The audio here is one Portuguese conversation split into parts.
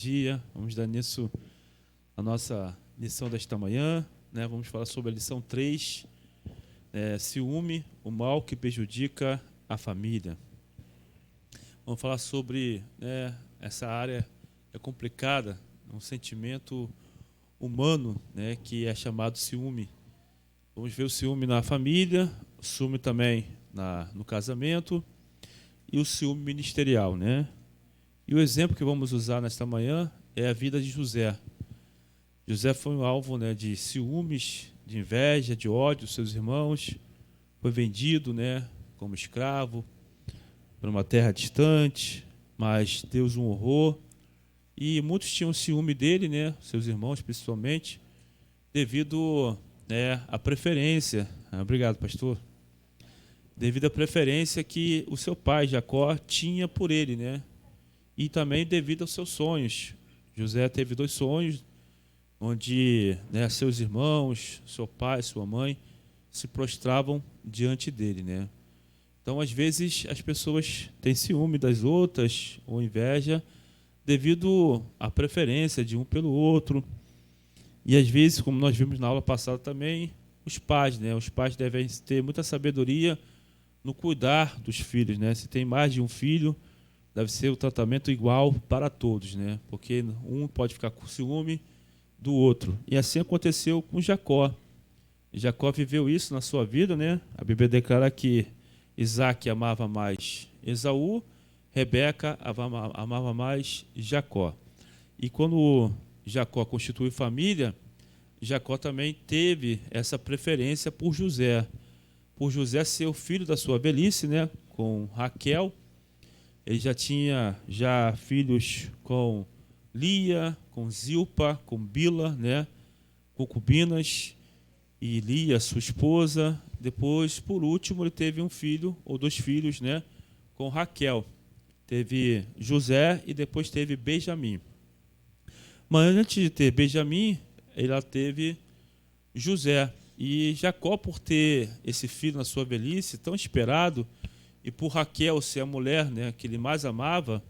Dia. Vamos dar início à nossa lição desta manhã, né? Vamos falar sobre a lição 3, ciúme, o mal que prejudica a família. Vamos falar sobre essa área é complicada, um sentimento humano, né, que é chamado ciúme. Vamos ver o ciúme na família, o ciúme também no casamento e o ciúme ministerial, né? E o exemplo que vamos usar nesta manhã é a vida de José. José foi um alvo, né, de ciúmes, de inveja, de ódio dos seus irmãos. Foi vendido, né, como escravo para uma terra distante, mas Deus o honrou. E muitos tinham ciúme dele, né, seus irmãos principalmente, devido, né, à preferência. Obrigado, pastor. Devido à preferência que o seu pai, Jacó, tinha por ele, né? E também devido aos seus sonhos. José teve 2 sonhos, onde, né, seus irmãos, seu pai, sua mãe, se prostravam diante dele, né? Então, às vezes, as pessoas têm ciúme das outras, ou inveja, devido à preferência de um pelo outro. E, às vezes, como nós vimos na aula passada também, os pais, né? Os pais devem ter muita sabedoria no cuidar dos filhos, né? Se tem mais de um filho, deve ser o tratamento igual para todos, né? Porque um pode ficar com ciúme do outro. E assim aconteceu com Jacó. Jacó viveu isso na sua vida, né? A Bíblia declara que Isaac amava mais Esaú, Rebeca amava mais Jacó. E quando Jacó constituiu família, Jacó também teve essa preferência por José ser o filho da sua velhice, né? Com Raquel. Ele já tinha filhos com Lia, com Zilpa, com Bila, né? Concubinas, e Lia, sua esposa. Depois, por último, ele teve um filho, ou 2 filhos, né? Com Raquel. Teve José e depois teve Benjamim. Mas antes de ter Benjamim, ela teve José. E Jacó, por ter esse filho na sua velhice, tão esperado, e por Raquel ser a mulher, né, que ele mais amava,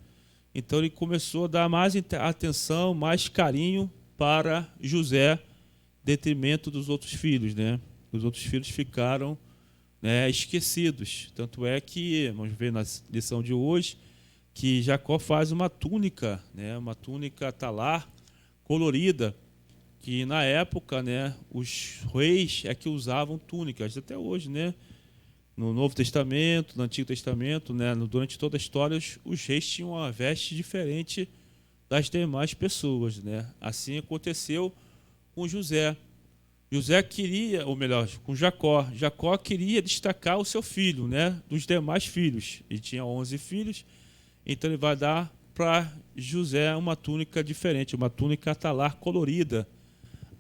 então ele começou a dar mais atenção, mais carinho para José, em detrimento dos outros filhos, né? Os outros filhos ficaram, né, esquecidos. Tanto é que, vamos ver na lição de hoje, que Jacó faz uma túnica, né, uma túnica talar colorida, que na época, né, os reis é que usavam túnicas, até hoje, né? No Novo Testamento, no Antigo Testamento, né, durante toda a história, os reis tinham uma veste diferente das demais pessoas, né? Assim aconteceu com José. José queria, ou melhor, com Jacó. Jacó queria destacar o seu filho, né, dos demais filhos. Ele tinha 11 filhos, então ele vai dar para José uma túnica diferente, uma túnica talar colorida,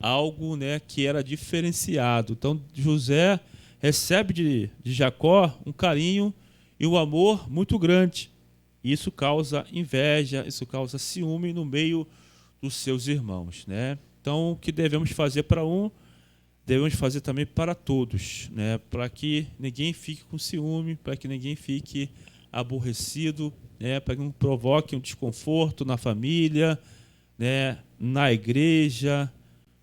algo, né, que era diferenciado. Então José recebe de Jacó um carinho e um amor muito grande. Isso causa inveja, isso causa ciúme no meio dos seus irmãos, né? Então, o que devemos fazer para um, devemos fazer também para todos, né? Para que ninguém fique com ciúme, para que ninguém fique aborrecido, né? Para que não provoque um desconforto na família, né? Na igreja,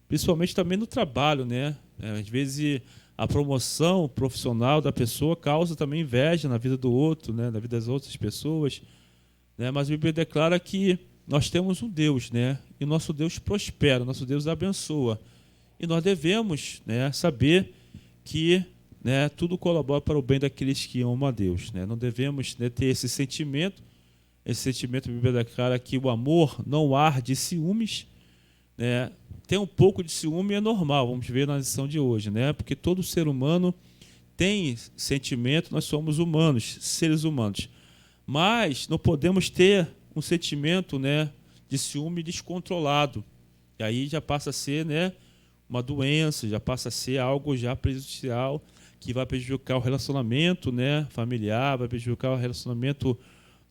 principalmente também no trabalho, né? Às vezes a promoção profissional da pessoa causa também inveja na vida do outro, né? Na vida das outras pessoas, né? Mas a Bíblia declara que nós temos um Deus, né? E o nosso Deus prospera, o nosso Deus abençoa. E nós devemos, né, saber que, né, tudo colabora para o bem daqueles que amam a Deus, né? Não devemos, né, ter esse sentimento. Esse sentimento, a Bíblia declara que o amor não arde ciúmes, né? Ter um pouco de ciúme é normal, vamos ver na lição de hoje, né? Porque todo ser humano tem sentimento, nós somos humanos, seres humanos. Mas não podemos ter um sentimento, né, de ciúme descontrolado. E aí já passa a ser, né, uma doença, já passa a ser algo já prejudicial, que vai prejudicar o relacionamento, né, familiar, vai prejudicar o relacionamento,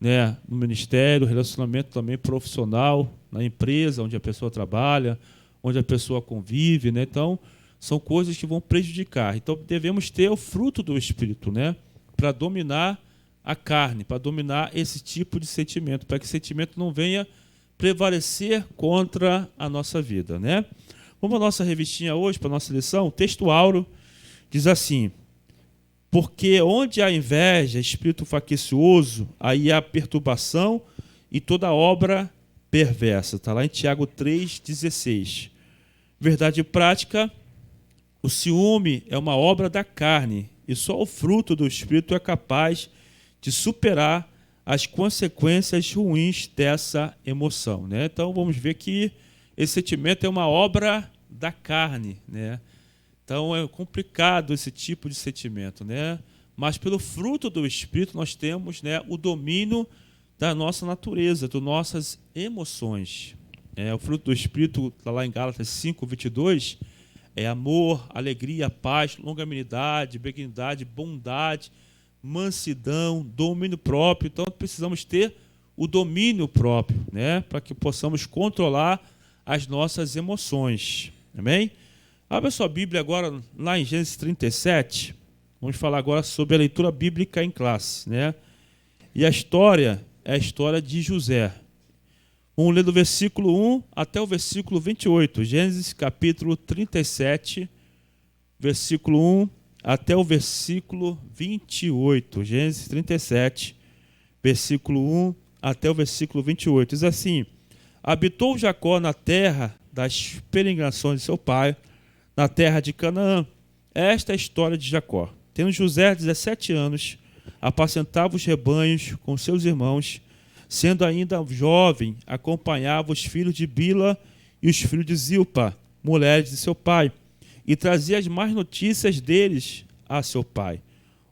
né, no ministério, o relacionamento também profissional, na empresa onde a pessoa trabalha, onde a pessoa convive, né? Então, são coisas que vão prejudicar. Então, devemos ter o fruto do Espírito, né, para dominar a carne, para dominar esse tipo de sentimento, para que esse sentimento não venha prevalecer contra a nossa vida, né? Vamos à nossa revistinha hoje, para a nossa lição. O texto áureo diz assim: porque onde há inveja, espírito faccioso, aí há perturbação e toda obra perversa. Está lá em Tiago 3,16. Verdade prática: o ciúme é uma obra da carne e só o fruto do Espírito é capaz de superar as consequências ruins dessa emoção, né? Então vamos ver que esse sentimento é uma obra da carne, né? Então é complicado esse tipo de sentimento, né? Mas pelo fruto do Espírito nós temos, né, o domínio da nossa natureza, das nossas emoções. O fruto do Espírito, está lá em Gálatas 5:22, é amor, alegria, paz, longanimidade, benignidade, bondade, mansidão, domínio próprio. Então precisamos ter o domínio próprio, né, para que possamos controlar as nossas emoções. Amém? Abra sua Bíblia agora lá em Gênesis 37. Vamos falar agora sobre a leitura bíblica em classe, né? E a história é a história de José. Vamos ler do versículo 1 até o versículo 28. Gênesis capítulo 37, versículo 1 até o versículo 28. Gênesis 37, versículo 1 até o versículo 28. Diz assim: habitou Jacó na terra das peregrinações de seu pai, na terra de Canaã. Esta é a história de Jacó. Tendo José 17 anos, apacentava os rebanhos com seus irmãos. Sendo ainda jovem, acompanhava os filhos de Bila e os filhos de Zilpa, mulheres de seu pai, e trazia as más notícias deles a seu pai.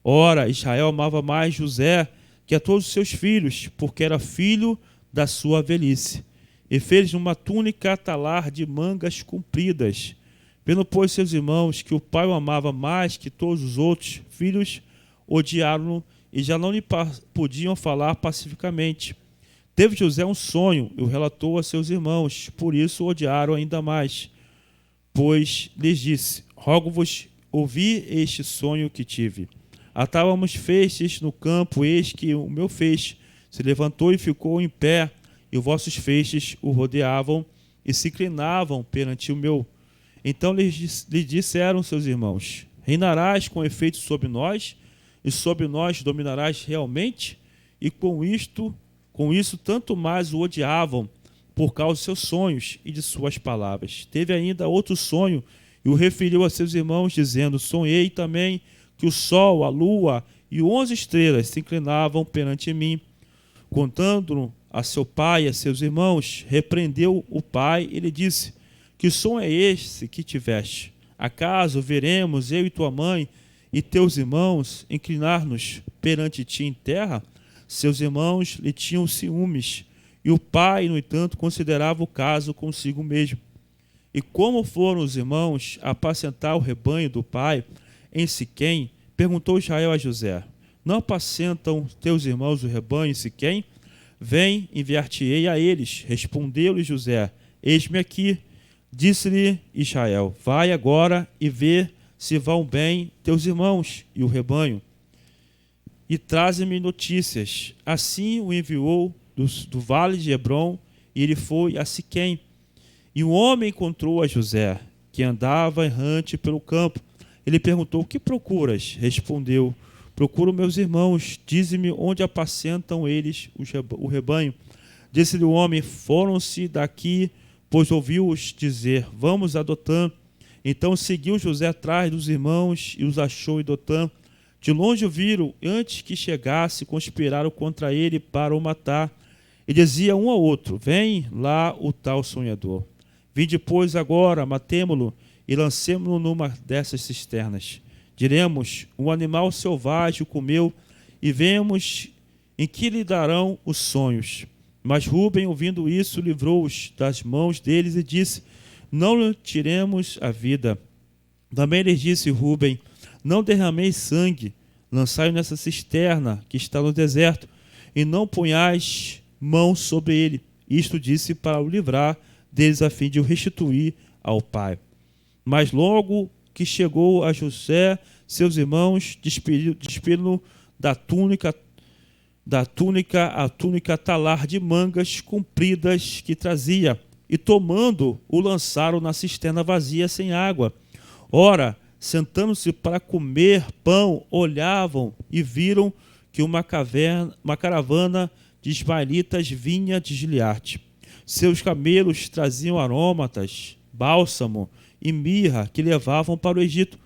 Ora, Israel amava mais José que a todos os seus filhos, porque era filho da sua velhice. E fez-lhe uma túnica talar de mangas compridas. Vendo, pois, seus irmãos que o pai o amava mais que todos os outros filhos, odiaram-no e já não lhe podiam falar pacificamente. Teve José um sonho e o relatou a seus irmãos, por isso o odiaram ainda mais. Pois lhes disse: rogo-vos, ouvi este sonho que tive. Atávamos feixes no campo, eis que o meu feixe se levantou e ficou em pé, e os vossos feixes o rodeavam e se inclinavam perante o meu. Então lhes disseram seus irmãos: reinarás com efeito sobre nós, e sobre nós dominarás realmente? E com isso tanto mais o odiavam, por causa dos seus sonhos e de suas palavras. Teve ainda outro sonho, e o referiu a seus irmãos, dizendo: sonhei também que o sol, a lua e 11 estrelas se inclinavam perante mim. Contando-no a seu pai e a seus irmãos, repreendeu o pai e lhe disse: que som é esse que tiveste? Acaso veremos eu e tua mãe e teus irmãos inclinar-nos perante ti em terra? Seus irmãos lhe tinham ciúmes, e o pai, no entanto, considerava o caso consigo mesmo. E como foram os irmãos apacentar o rebanho do pai em Siquém, perguntou Israel a José: não apacentam teus irmãos o rebanho em Siquém? Vem, enviar-te-ei a eles. Respondeu-lhe José: eis-me aqui. Disse-lhe Israel: vai agora e vê se vão bem teus irmãos e o rebanho, e traze-me notícias. Assim o enviou do vale de Hebrom, e ele foi a Siquém. E um homem encontrou a José, que andava errante pelo campo. Ele perguntou: o que procuras? Respondeu: procuro meus irmãos. Dize-me onde apacentam eles o rebanho. Disse-lhe o homem: foram-se daqui, pois ouviu-os dizer: vamos a Dotã. Então seguiu José atrás dos irmãos e os achou em Dotã. De longe o viram, e antes que chegasse, conspiraram contra ele para o matar. E dizia um ao outro: vem lá o tal sonhador. Vinde, pois, agora, matemo-lo e lancemo-lo numa dessas cisternas. Diremos: um animal selvagem o comeu, e vemos em que lhe darão os sonhos. Mas Rúben, ouvindo isso, livrou-os das mãos deles e disse: não lhe tiremos a vida. Também lhes disse Rúben: não derrameis sangue, lançai-o nessa cisterna que está no deserto, e não ponhais mão sobre ele. Isto disse para o livrar deles, a fim de o restituir ao pai. Mas logo que chegou a José, seus irmãos despediram-no da túnica da túnica a túnica talar de mangas compridas que trazia, e tomando, o lançaram na cisterna vazia sem água. Ora, sentando-se para comer pão, olhavam e viram que uma caravana de ismaelitas vinha de Gileade. Seus camelos traziam aromatas, bálsamo e mirra que levavam para o Egito.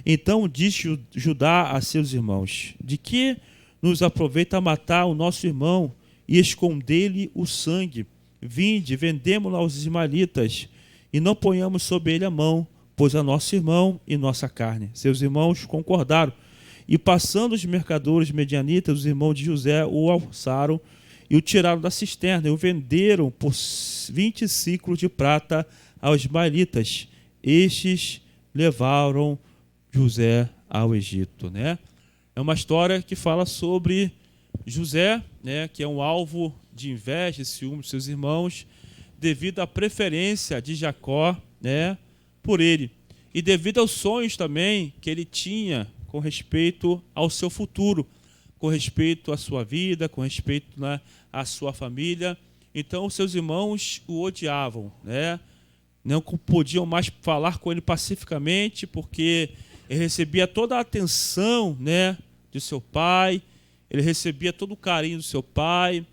Então disse Judá a seus irmãos: de que nos aproveita matar o nosso irmão e esconder-lhe o sangue? Vinde, vendemo-lo aos ismaelitas, e não ponhamos sobre ele a mão, pois é nosso irmão e nossa carne. Seus irmãos concordaram, e passando os mercadores medianitas, os irmãos de José o alçaram e o tiraram da cisterna, e o venderam por 20 ciclos de prata aos ismaelitas. Estes levaram José ao Egito, né? É uma história que fala sobre José, né, que é um alvo de inveja e ciúme dos seus irmãos, devido à preferência de Jacó, né, por ele, e devido aos sonhos também que ele tinha com respeito ao seu futuro, com respeito à sua vida, com respeito, né, à sua família. Então, os seus irmãos o odiavam, né? Não podiam mais falar com ele pacificamente, porque ele recebia toda a atenção, né, de seu pai, ele recebia todo o carinho do seu pai,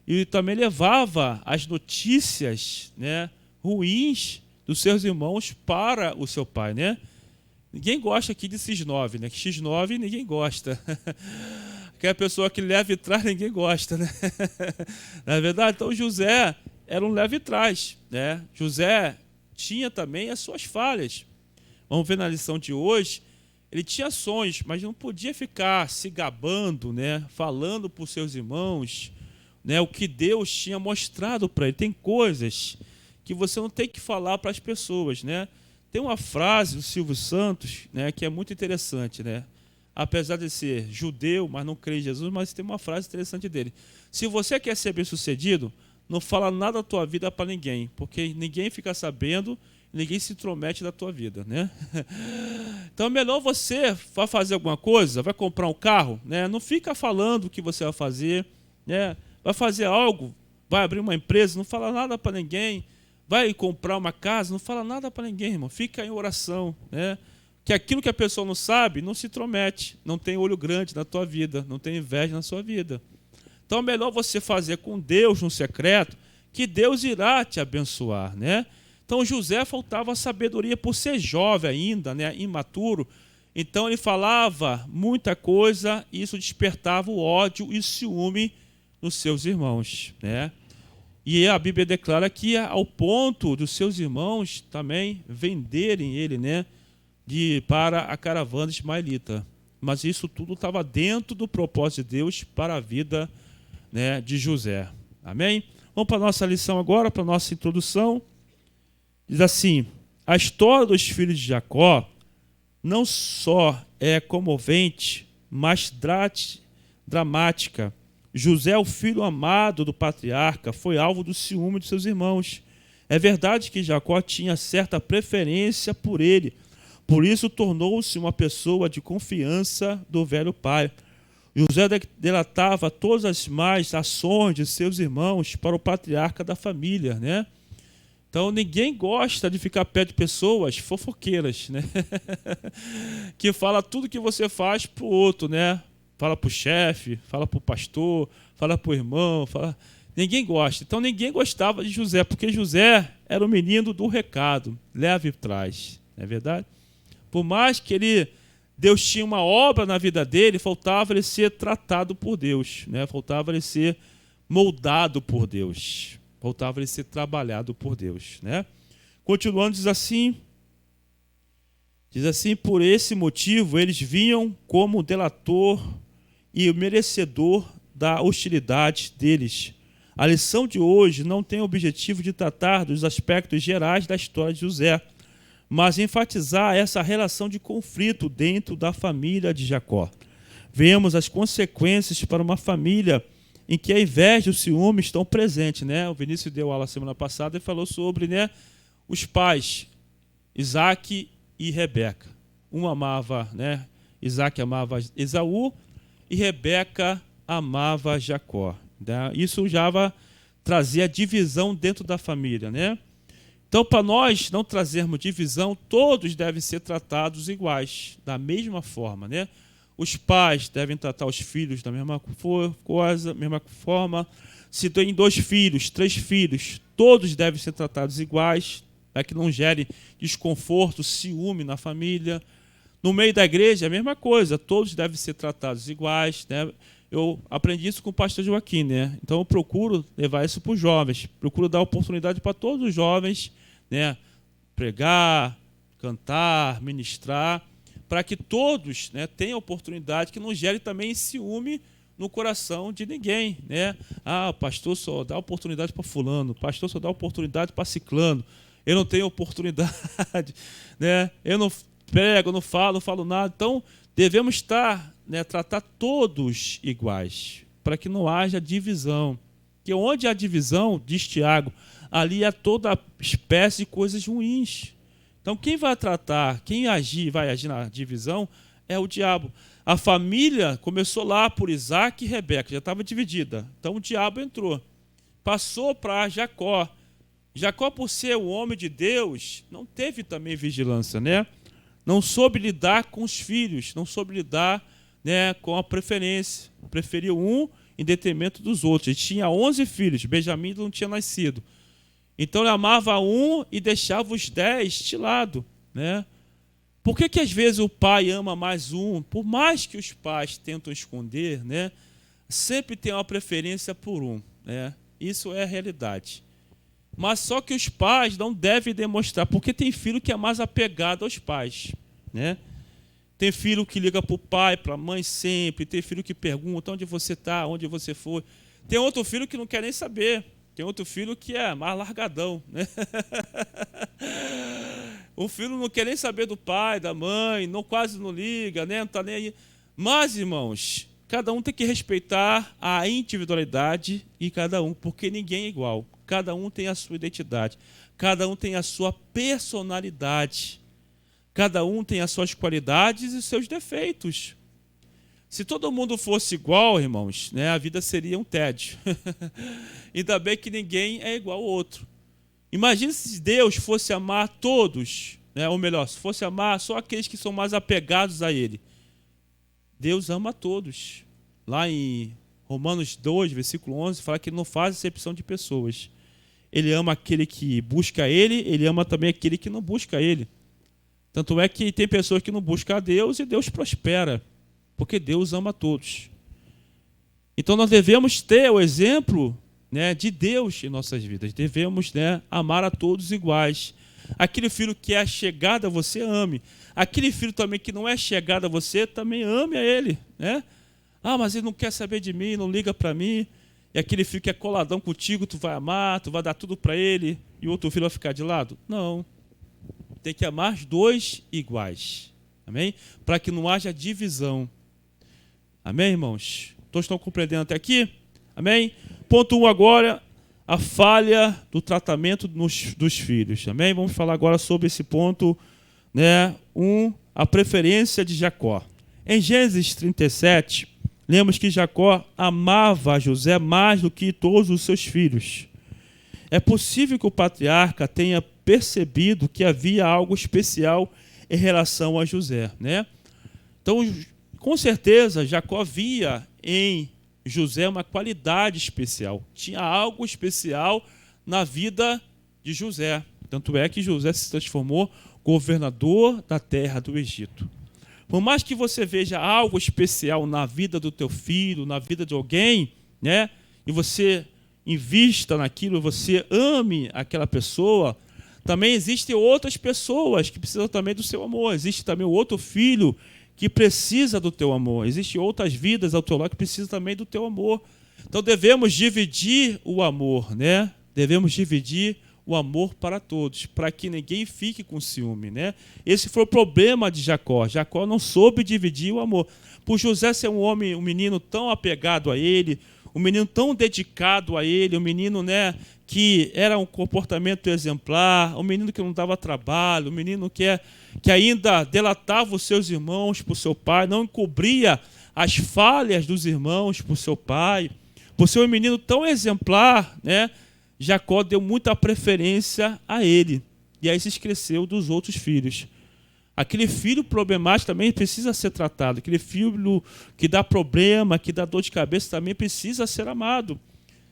e também levava as notícias, né, ruins dos seus irmãos para o seu pai, né? Ninguém gosta aqui de X9, né? X9 ninguém gosta. Aquela pessoa que leva e traz, ninguém gosta, né? Na é verdade, então José era um leva e traz, né? José tinha também as suas falhas. Vamos ver na lição de hoje, ele tinha sonhos, mas não podia ficar se gabando, né? Falando para os seus irmãos, né, o que Deus tinha mostrado para ele. Tem coisas que você não tem que falar para as pessoas, né? Tem uma frase do Silvio Santos, né, que é muito interessante, né? Apesar de ser judeu, mas não crê em Jesus, mas tem uma frase interessante dele: se você quer ser bem-sucedido, não fala nada da tua vida para ninguém, porque ninguém fica sabendo, ninguém se intromete da tua vida, né? Então é melhor você vai fazer alguma coisa, vai comprar um carro, né? Não fica falando o que você vai fazer, né? Vai fazer algo, vai abrir uma empresa, não fala nada para ninguém. Vai comprar uma casa, não fala nada para ninguém, irmão. Fica em oração, né? Que aquilo que a pessoa não sabe, não se intromete. Não tem olho grande na tua vida, não tem inveja na sua vida. Então é melhor você fazer com Deus no secreto, que Deus irá te abençoar, né? Então José faltava sabedoria por ser jovem ainda, né? Imaturo. Então ele falava muita coisa e isso despertava o ódio e o ciúme nos seus irmãos, né? E a Bíblia declara que ao ponto dos seus irmãos também venderem ele, né, para a caravana ismaelita. Mas isso tudo estava dentro do propósito de Deus para a vida, né, de José. Amém? Vamos para a nossa lição agora, para a nossa introdução. Diz assim: a história dos filhos de Jacó não só é comovente, mas dramática. José, o filho amado do patriarca, foi alvo do ciúme de seus irmãos. É verdade que Jacó tinha certa preferência por ele, por isso tornou-se uma pessoa de confiança do velho pai. José delatava todas as más ações de seus irmãos para o patriarca da família, né? Então ninguém gosta de ficar perto de pessoas fofoqueiras, né? Que fala tudo que você faz para o outro, né? Fala para o chefe, fala para o pastor, fala para o irmão, fala... Ninguém gosta. Então ninguém gostava de José, porque José era o menino do recado, leva e traz, não é verdade? Por mais que Deus tinha uma obra na vida dele, faltava ele ser tratado por Deus, né? Faltava ele ser moldado por Deus, faltava ele ser trabalhado por Deus, né? Continuando, diz assim, por esse motivo eles vinham como delator e o merecedor da hostilidade deles. A lição de hoje não tem o objetivo de tratar dos aspectos gerais da história de José, mas enfatizar essa relação de conflito dentro da família de Jacó. Vemos as consequências para uma família em que a inveja e o ciúme estão presentes, né? O Vinícius deu aula semana passada e falou sobre, né, os pais, Isaac e Rebeca. Um amava, né? Isaac amava Esaú e Rebeca amava Jacó. Né? Isso já trazia divisão dentro da família, né? Então, para nós não trazermos divisão, todos devem ser tratados iguais, da mesma forma, né? Os pais devem tratar os filhos da mesma coisa, mesma forma. Se tem 2 filhos, 3 filhos, todos devem ser tratados iguais, para que não gere desconforto, ciúme na família. No meio da igreja, a mesma coisa, todos devem ser tratados iguais, né? Eu aprendi isso com o pastor Joaquim, né? Então eu procuro levar isso para os jovens, procuro dar oportunidade para todos os jovens, né? Pregar, cantar, ministrar, para que todos, né, tenham oportunidade, que não gere também ciúme no coração de ninguém, né? Ah, o pastor só dá oportunidade para fulano, o pastor só dá oportunidade para ciclano, eu não tenho oportunidade, né? Eu não prego, não falo nada. Então, devemos estar, né, tratar todos iguais, para que não haja divisão. Porque onde há divisão, diz Tiago, ali há toda espécie de coisas ruins. Então, quem vai tratar, vai agir na divisão é o diabo. A família começou lá por Isaac e Rebeca, já estava dividida. Então, o diabo entrou. Passou para Jacó. Jacó, por ser o homem de Deus, não teve também vigilância, né? Não soube lidar com os filhos, não soube lidar, né, com a preferência. Preferiu um em detrimento dos outros. Ele tinha 11 filhos, Benjamim não tinha nascido. Então ele amava um e deixava os 10 de lado, né? Por que às vezes o pai ama mais um? Por mais que os pais tentam esconder, né, sempre tem uma preferência por um, né? Isso é a realidade. Mas só que os pais não devem demonstrar, porque tem filho que é mais apegado aos pais, né? Tem filho que liga para o pai, para a mãe sempre, tem filho que pergunta onde você está, onde você foi. Tem outro filho que não quer nem saber, tem outro filho que é mais largadão, né? O filho não quer nem saber do pai, da mãe, quase não liga, né? Não está nem aí. Mas, irmãos, cada um tem que respeitar a individualidade de cada um, porque ninguém é igual. Cada um tem a sua identidade, cada um tem a sua personalidade, cada um tem as suas qualidades e os seus defeitos. Se todo mundo fosse igual, irmãos, né, a vida seria um tédio. Ainda bem que ninguém é igual ao outro. Imagine se Deus fosse amar todos, né, ou melhor, se fosse amar só aqueles que são mais apegados a Ele. Deus ama a todos. Lá em Romanos 2, versículo 11, fala que Ele não faz acepção de pessoas. Ele ama aquele que busca Ele, Ele ama também aquele que não busca Ele. Tanto é que tem pessoas que não buscam a Deus e Deus prospera, porque Deus ama a todos. Então nós devemos ter o exemplo, né, de Deus em nossas vidas. Devemos, né, amar a todos iguais. Aquele filho que é chegado a você, ame. Aquele filho também que não é chegado a você, também ame a ele, né? Ah, mas ele não quer saber de mim, não liga para mim. E aquele filho que é coladão contigo, tu vai amar, tu vai dar tudo para ele, e o outro filho vai ficar de lado? Não. Tem que amar os 2 iguais. Amém? Para que não haja divisão. Amém, irmãos? Todos estão compreendendo até aqui? Amém? Ponto 1 agora, a falha do tratamento dos filhos. Amém? Vamos falar agora sobre esse ponto, né? 1, a preferência de Jacó. Em Gênesis 37, lemos que Jacó amava José mais do que todos os seus filhos. É possível que o patriarca tenha percebido que havia algo especial em relação a José, né? Então, com certeza, Jacó via em José uma qualidade especial. Tinha algo especial na vida de José. Tanto é que José se transformou governador da terra do Egito. Por mais que você veja algo especial na vida do teu filho, na vida de alguém, né, e você invista naquilo, você ame aquela pessoa, também existem outras pessoas que precisam também do seu amor. Existe também o outro filho que precisa do teu amor. Existem outras vidas ao teu lado que precisam também do teu amor. Então devemos dividir o amor, né? Devemos dividir o amor para todos, para que ninguém fique com ciúme, né? Esse foi o problema de Jacó. Jacó não soube dividir o amor. Por José ser um homem, um menino tão apegado a ele, um menino tão dedicado a ele, um menino, né, que era um comportamento exemplar, um menino que não dava trabalho, um menino que ainda delatava os seus irmãos para o seu pai, não encobria as falhas dos irmãos por seu pai, por ser um menino tão exemplar, né? Jacó deu muita preferência a ele. E aí se esqueceu dos outros filhos. Aquele filho problemático também precisa ser tratado. Aquele filho que dá problema, que dá dor de cabeça, também precisa ser amado.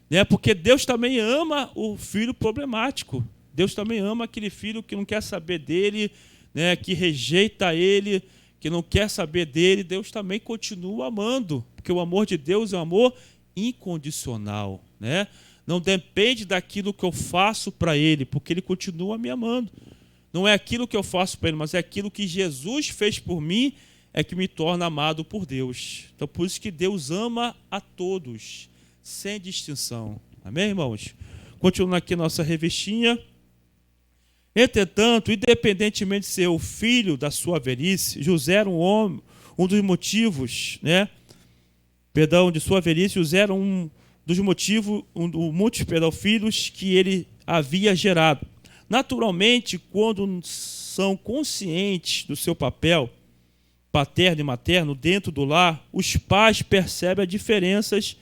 Né? Porque Deus também ama o filho problemático. Deus também ama aquele filho que não quer saber dele, né? Que rejeita ele, que não quer saber dele. Deus também continua amando. Porque o amor de Deus é um amor incondicional. Né? Não depende daquilo que eu faço para ele, porque ele continua me amando. Não é aquilo que eu faço para ele, mas é aquilo que Jesus fez por mim, é que me torna amado por Deus. Então, por isso que Deus ama a todos, sem distinção. Amém, irmãos? Continuando aqui nossa revistinha. Entretanto, independentemente de ser o filho da sua velhice, José era um homem, um dos motivos, né? De sua velhice, José era um dos motivos, muitos filhos que ele havia gerado. Naturalmente, quando são conscientes do seu papel paterno e materno dentro do lar, os pais percebem as diferenças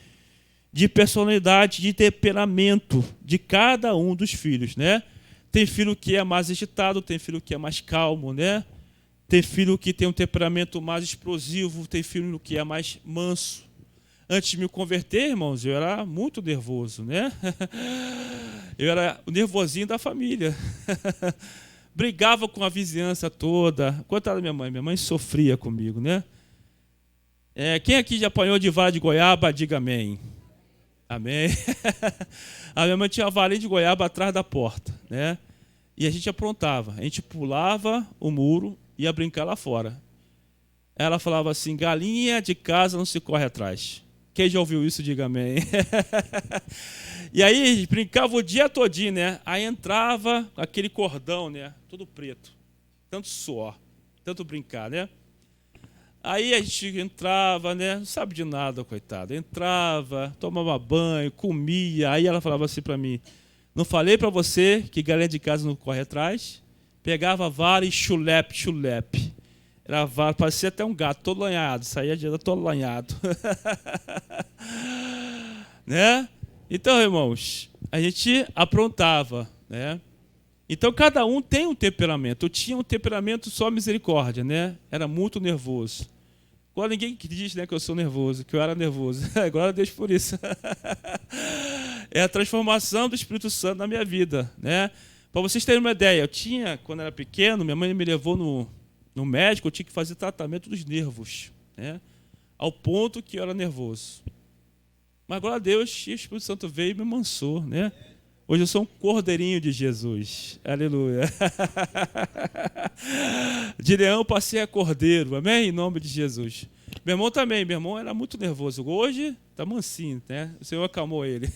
de personalidade, de temperamento de cada um dos filhos, né? Tem filho que é mais agitado, tem filho que é mais calmo, né? Tem filho que tem um temperamento mais explosivo, tem filho que é mais manso. Antes de me converter, irmãos, eu era muito nervoso, né? Eu era o nervosinho da família. Brigava com a vizinhança toda. Coitada da minha mãe. Minha mãe sofria comigo, né? Quem aqui já apanhou de vara de goiaba, diga amém. Amém. A minha mãe tinha uma varinha de goiaba atrás da porta, né? E a gente aprontava. A gente pulava o muro e ia brincar lá fora. Ela falava assim, galinha de casa não se corre atrás. Quem já ouviu isso, diga amém. E aí brincava o dia todinho, né? Aí entrava aquele cordão, né? Todo preto. Tanto suor, tanto brincar, né? Aí a gente entrava, né? Não sabe de nada, coitado. Entrava, tomava banho, comia. Aí ela falava assim para mim, não falei para você que galinha de casa não corre atrás? Pegava a vara e chulepe, chulepe. Era vara, parecia até um gato, todo lanhado. Saía de todo lanhado. Né? Então, irmãos, a gente aprontava, né? Então, cada um tem um temperamento. Eu tinha um temperamento só misericórdia, né? Era muito nervoso. Agora ninguém diz, né, que eu sou nervoso, que eu era nervoso. Glória a Deus por isso. É a transformação do Espírito Santo na minha vida, né? Para vocês terem uma ideia, eu tinha, quando era pequeno, minha mãe me levou no médico, eu tinha que fazer tratamento dos nervos, né? Ao ponto que eu era nervoso. Mas, glória a Deus, o Espírito Santo veio e me amansou, né? Hoje eu sou um cordeirinho de Jesus. Aleluia. De leão passei a cordeiro. Amém? Em nome de Jesus. Meu irmão também. Meu irmão era muito nervoso. Hoje está mansinho, né? O Senhor acalmou ele.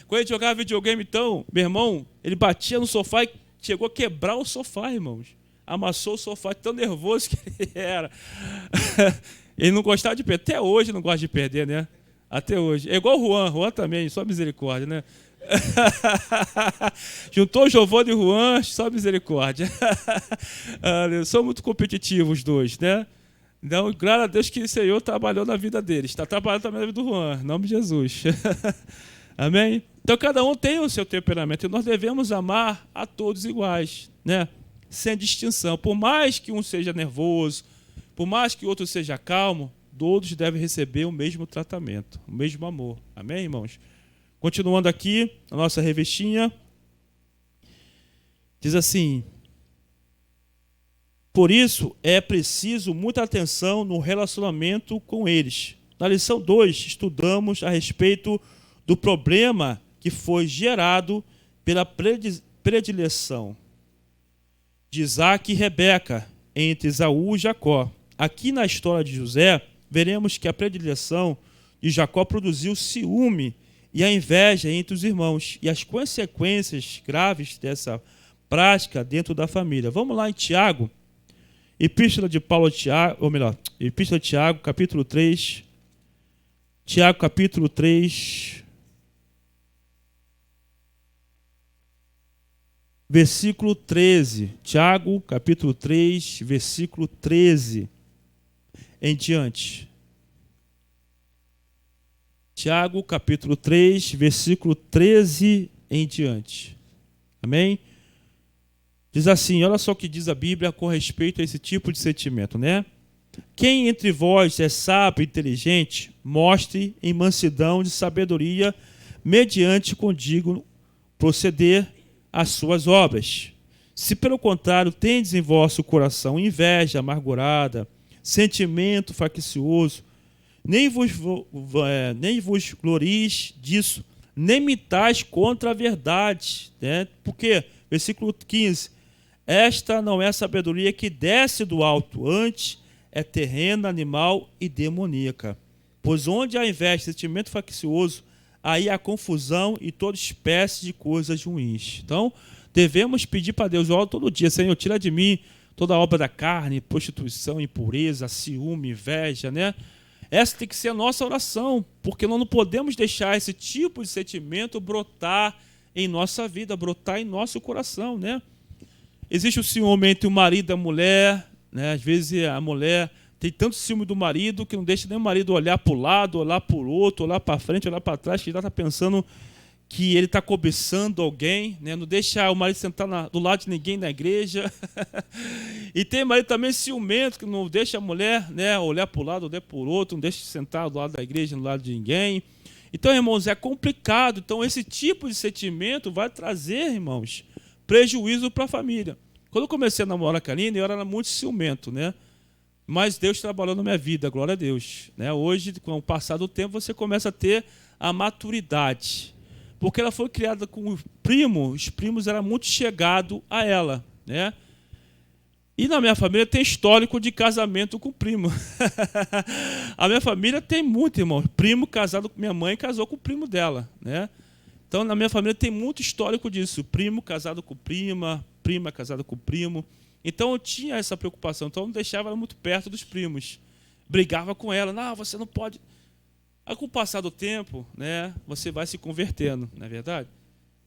Quando ele jogava videogame, então, meu irmão, ele batia no sofá e chegou a quebrar o sofá, irmãos. Amassou o sofá, tão nervoso que ele era. Ele não gostava de perder. Até hoje não gosta de perder, né? Até hoje. É igual o Juan. Juan também, só misericórdia, né? Juntou o Giovanni e o Juan, só misericórdia. São muito competitivos os dois, né? Então, graças a Deus que o Senhor trabalhou na vida deles. Está trabalhando também na vida do Juan, em nome de Jesus. Amém? Então, cada um tem o seu temperamento e nós devemos amar a todos iguais, né? Sem distinção. Por mais que um seja nervoso, por mais que o outro seja calmo, todos devem receber o mesmo tratamento, o mesmo amor. Amém, irmãos? Continuando aqui, a nossa revistinha, diz assim, por isso é preciso muita atenção no relacionamento com eles. Na lição 2, estudamos a respeito do problema que foi gerado pela predileção de Isaac e Rebeca entre Esaú e Jacó. Aqui na história de José, veremos que a predileção de Jacó produziu ciúme e a inveja entre os irmãos e as consequências graves dessa prática dentro da família. Vamos lá em Tiago, Epístola de Paulo a Tiago, ou melhor, Epístola de Tiago, capítulo 3. Tiago, capítulo 3, versículo 13. Tiago, capítulo 3, versículo 13 em diante. Tiago, capítulo 3, versículo 13 em diante. Amém? Diz assim, olha só o que diz a Bíblia com respeito a esse tipo de sentimento, né? Quem entre vós é sábio e inteligente, mostre em mansidão de sabedoria, mediante condigno proceder às suas obras. Se, pelo contrário, tendes em vosso coração inveja amargurada, sentimento faccioso, nem vos glorieis disso, nem mitais contra a verdade. Né? Porque, versículo 15, esta não é a sabedoria que desce do alto, antes é terrena, animal e demoníaca. Pois onde há inveja, sentimento faccioso, aí há confusão e toda espécie de coisas ruins. Então, devemos pedir para Deus, ora todo dia, Senhor, tira de mim toda a obra da carne, prostituição, impureza, ciúme, inveja, né? Essa tem que ser a nossa oração, porque nós não podemos deixar esse tipo de sentimento brotar em nossa vida, brotar em nosso coração, né? Existe o ciúme entre o marido e a mulher, né? Às vezes a mulher tem tanto ciúme do marido que não deixa nem o marido olhar para o lado, olhar para o outro, olhar para frente, olhar para trás, que já está pensando que ele está cobiçando alguém, né? Não deixa o marido sentar do lado de ninguém na igreja. E tem marido também ciumento, que não deixa a mulher, né, olhar para o lado, olhar para o outro, não deixa sentar do lado da igreja, do lado de ninguém. Então, irmãos, é complicado. Então, esse tipo de sentimento vai trazer, irmãos, prejuízo para a família. Quando eu comecei a namorar com a Aline, eu era muito ciumento, né? Mas Deus trabalhou na minha vida, glória a Deus. Né? Hoje, com o passar do tempo, você começa a ter a maturidade. Porque ela foi criada com o primo, os primos eram muito chegados a ela, né? E na minha família tem histórico de casamento com primo. A minha família tem muito, irmão. Primo casado com minha mãe casou com o primo dela, né? Então, na minha família tem muito histórico disso. Primo casado com prima, prima casada com primo. Então, eu tinha essa preocupação. Então, eu não deixava ela muito perto dos primos. Brigava com ela. Não, você não pode... Aí, com o passar do tempo, né, você vai se convertendo, não é verdade?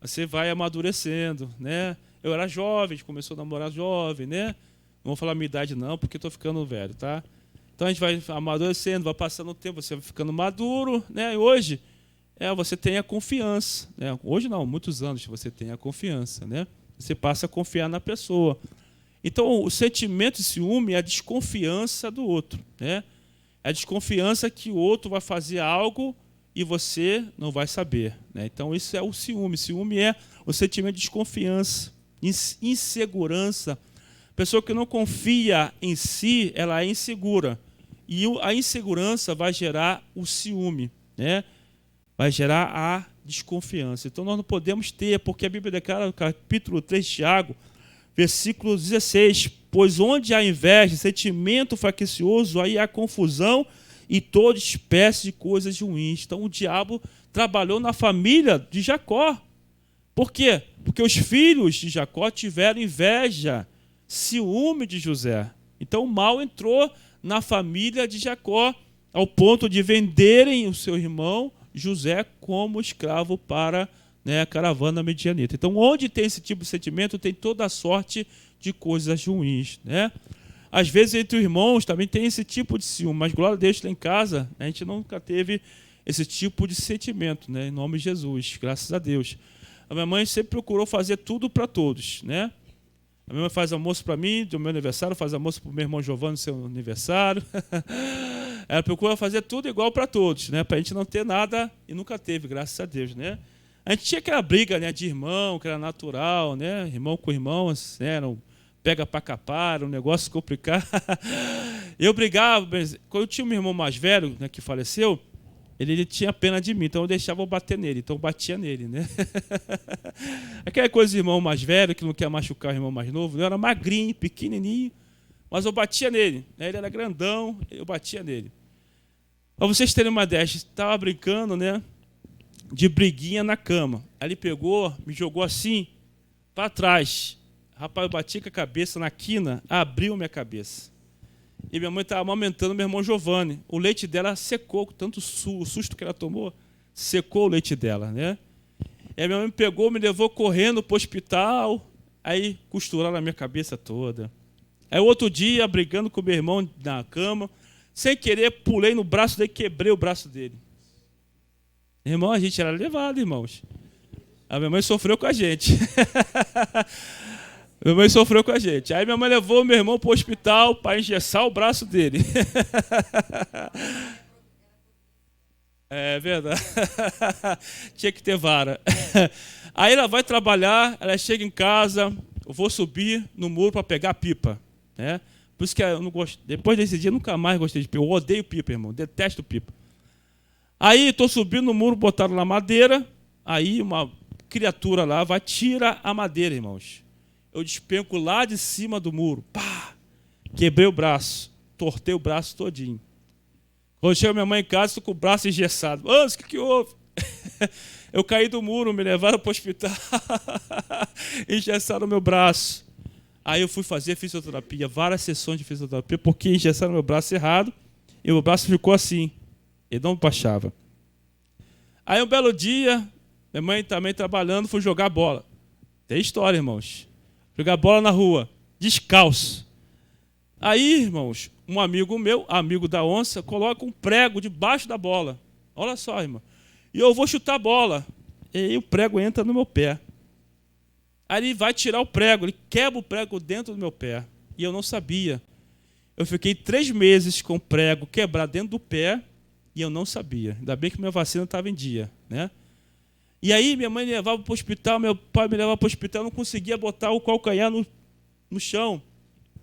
Você vai amadurecendo, né? Eu era jovem, a gente começou a namorar jovem, né? Não vou falar a minha idade não, porque estou ficando velho, tá? Então, a gente vai amadurecendo, vai passando o tempo, você vai ficando maduro, né? E hoje... você tem a confiança, né? Hoje não, muitos anos você tem a confiança, né? Você passa a confiar na pessoa. Então, o sentimento de ciúme é a desconfiança do outro, né? É a desconfiança que o outro vai fazer algo e você não vai saber, né? Então, isso é o ciúme. Ciúme é o sentimento de desconfiança, insegurança. A pessoa que não confia em si, ela é insegura. E a insegurança vai gerar o ciúme, né? Vai gerar a desconfiança. Então, nós não podemos ter, porque a Bíblia declara no capítulo 3 de Tiago, versículo 16, pois onde há inveja, sentimento faccioso, aí há confusão e toda espécie de coisas ruins. Então, o diabo trabalhou na família de Jacó. Por quê? Porque os filhos de Jacó tiveram inveja, ciúme de José. Então, o mal entrou na família de Jacó, ao ponto de venderem o seu irmão José como escravo para, né, a caravana medianita. Então, onde tem esse tipo de sentimento, tem toda a sorte de coisas ruins, né? Às vezes, entre os irmãos também tem esse tipo de ciúme, mas, glória a Deus, lá em casa, a gente nunca teve esse tipo de sentimento, né? Em nome de Jesus, graças a Deus. A minha mãe sempre procurou fazer tudo para todos, né? A minha mãe faz almoço para mim, do meu aniversário, faz almoço para o meu irmão Giovanni, no seu aniversário. Ela procura fazer tudo igual para todos, né? Para a gente não ter nada, e nunca teve, graças a Deus, né? A gente tinha aquela briga, né, de irmão, que era natural, né? Irmão com irmão, assim, era um pega para capar, era um negócio complicado. Eu brigava, quando eu tinha um irmão mais velho, né, que faleceu, ele tinha pena de mim, então eu deixava eu bater nele, então eu batia nele, né? Aquela coisa de irmão mais velho, que não quer machucar o irmão mais novo, eu era magrinho, pequenininho, mas eu batia nele, né? Ele era grandão, eu batia nele. Para vocês terem uma ideia, estava brincando, né, de briguinha na cama. Aí ele pegou, me jogou assim, para trás. Rapaz, eu bati com a cabeça na quina, abriu minha cabeça. E minha mãe estava amamentando meu irmão Giovanni. O leite dela secou, com tanto susto que ela tomou, secou o leite dela, né? E aí minha mãe me pegou, me levou correndo para o hospital, aí costuraram a minha cabeça toda. Aí outro dia, brigando com meu irmão na cama, sem querer, pulei no braço dele, quebrei o braço dele. Irmão, a gente era levado, irmãos. A minha mãe sofreu com a gente. Minha mãe sofreu com a gente. Aí minha mãe levou meu irmão para o hospital para engessar o braço dele. É verdade. Tinha que ter vara. Aí ela vai trabalhar, ela chega em casa, eu vou subir no muro para pegar a pipa. Né? Por isso que eu não gosto. Depois desse dia, eu nunca mais gostei de pipa. Eu odeio pipa, irmão. Detesto pipa. Aí estou subindo no muro, botaram na madeira. Aí uma criatura lá vai tirar a madeira, irmãos. Eu despenco lá de cima do muro. Pá! Quebrei o braço. Tortei o braço todinho. Quando chega minha mãe em casa, estou com o braço engessado. O que houve? Eu caí do muro, me levaram para o hospital. Engessaram meu braço. Aí eu fui fazer fisioterapia, várias sessões de fisioterapia, porque engessaram meu braço errado e o meu braço ficou assim. Ele não baixava. Aí um belo dia, minha mãe também trabalhando, fui jogar bola. Tem história, irmãos. Jogar bola na rua, descalço. Aí, irmãos, um amigo meu, amigo da onça, coloca um prego debaixo da bola. Olha só, irmão. E eu vou chutar a bola. E aí o prego entra no meu pé. Aí ele vai tirar o prego, ele quebra o prego dentro do meu pé. E eu não sabia. Eu fiquei 3 meses com o prego quebrado dentro do pé e eu não sabia. Ainda bem que minha vacina estava em dia, né? E aí minha mãe me levava para o hospital, meu pai me levava para o hospital, eu não conseguia botar o calcanhar no chão.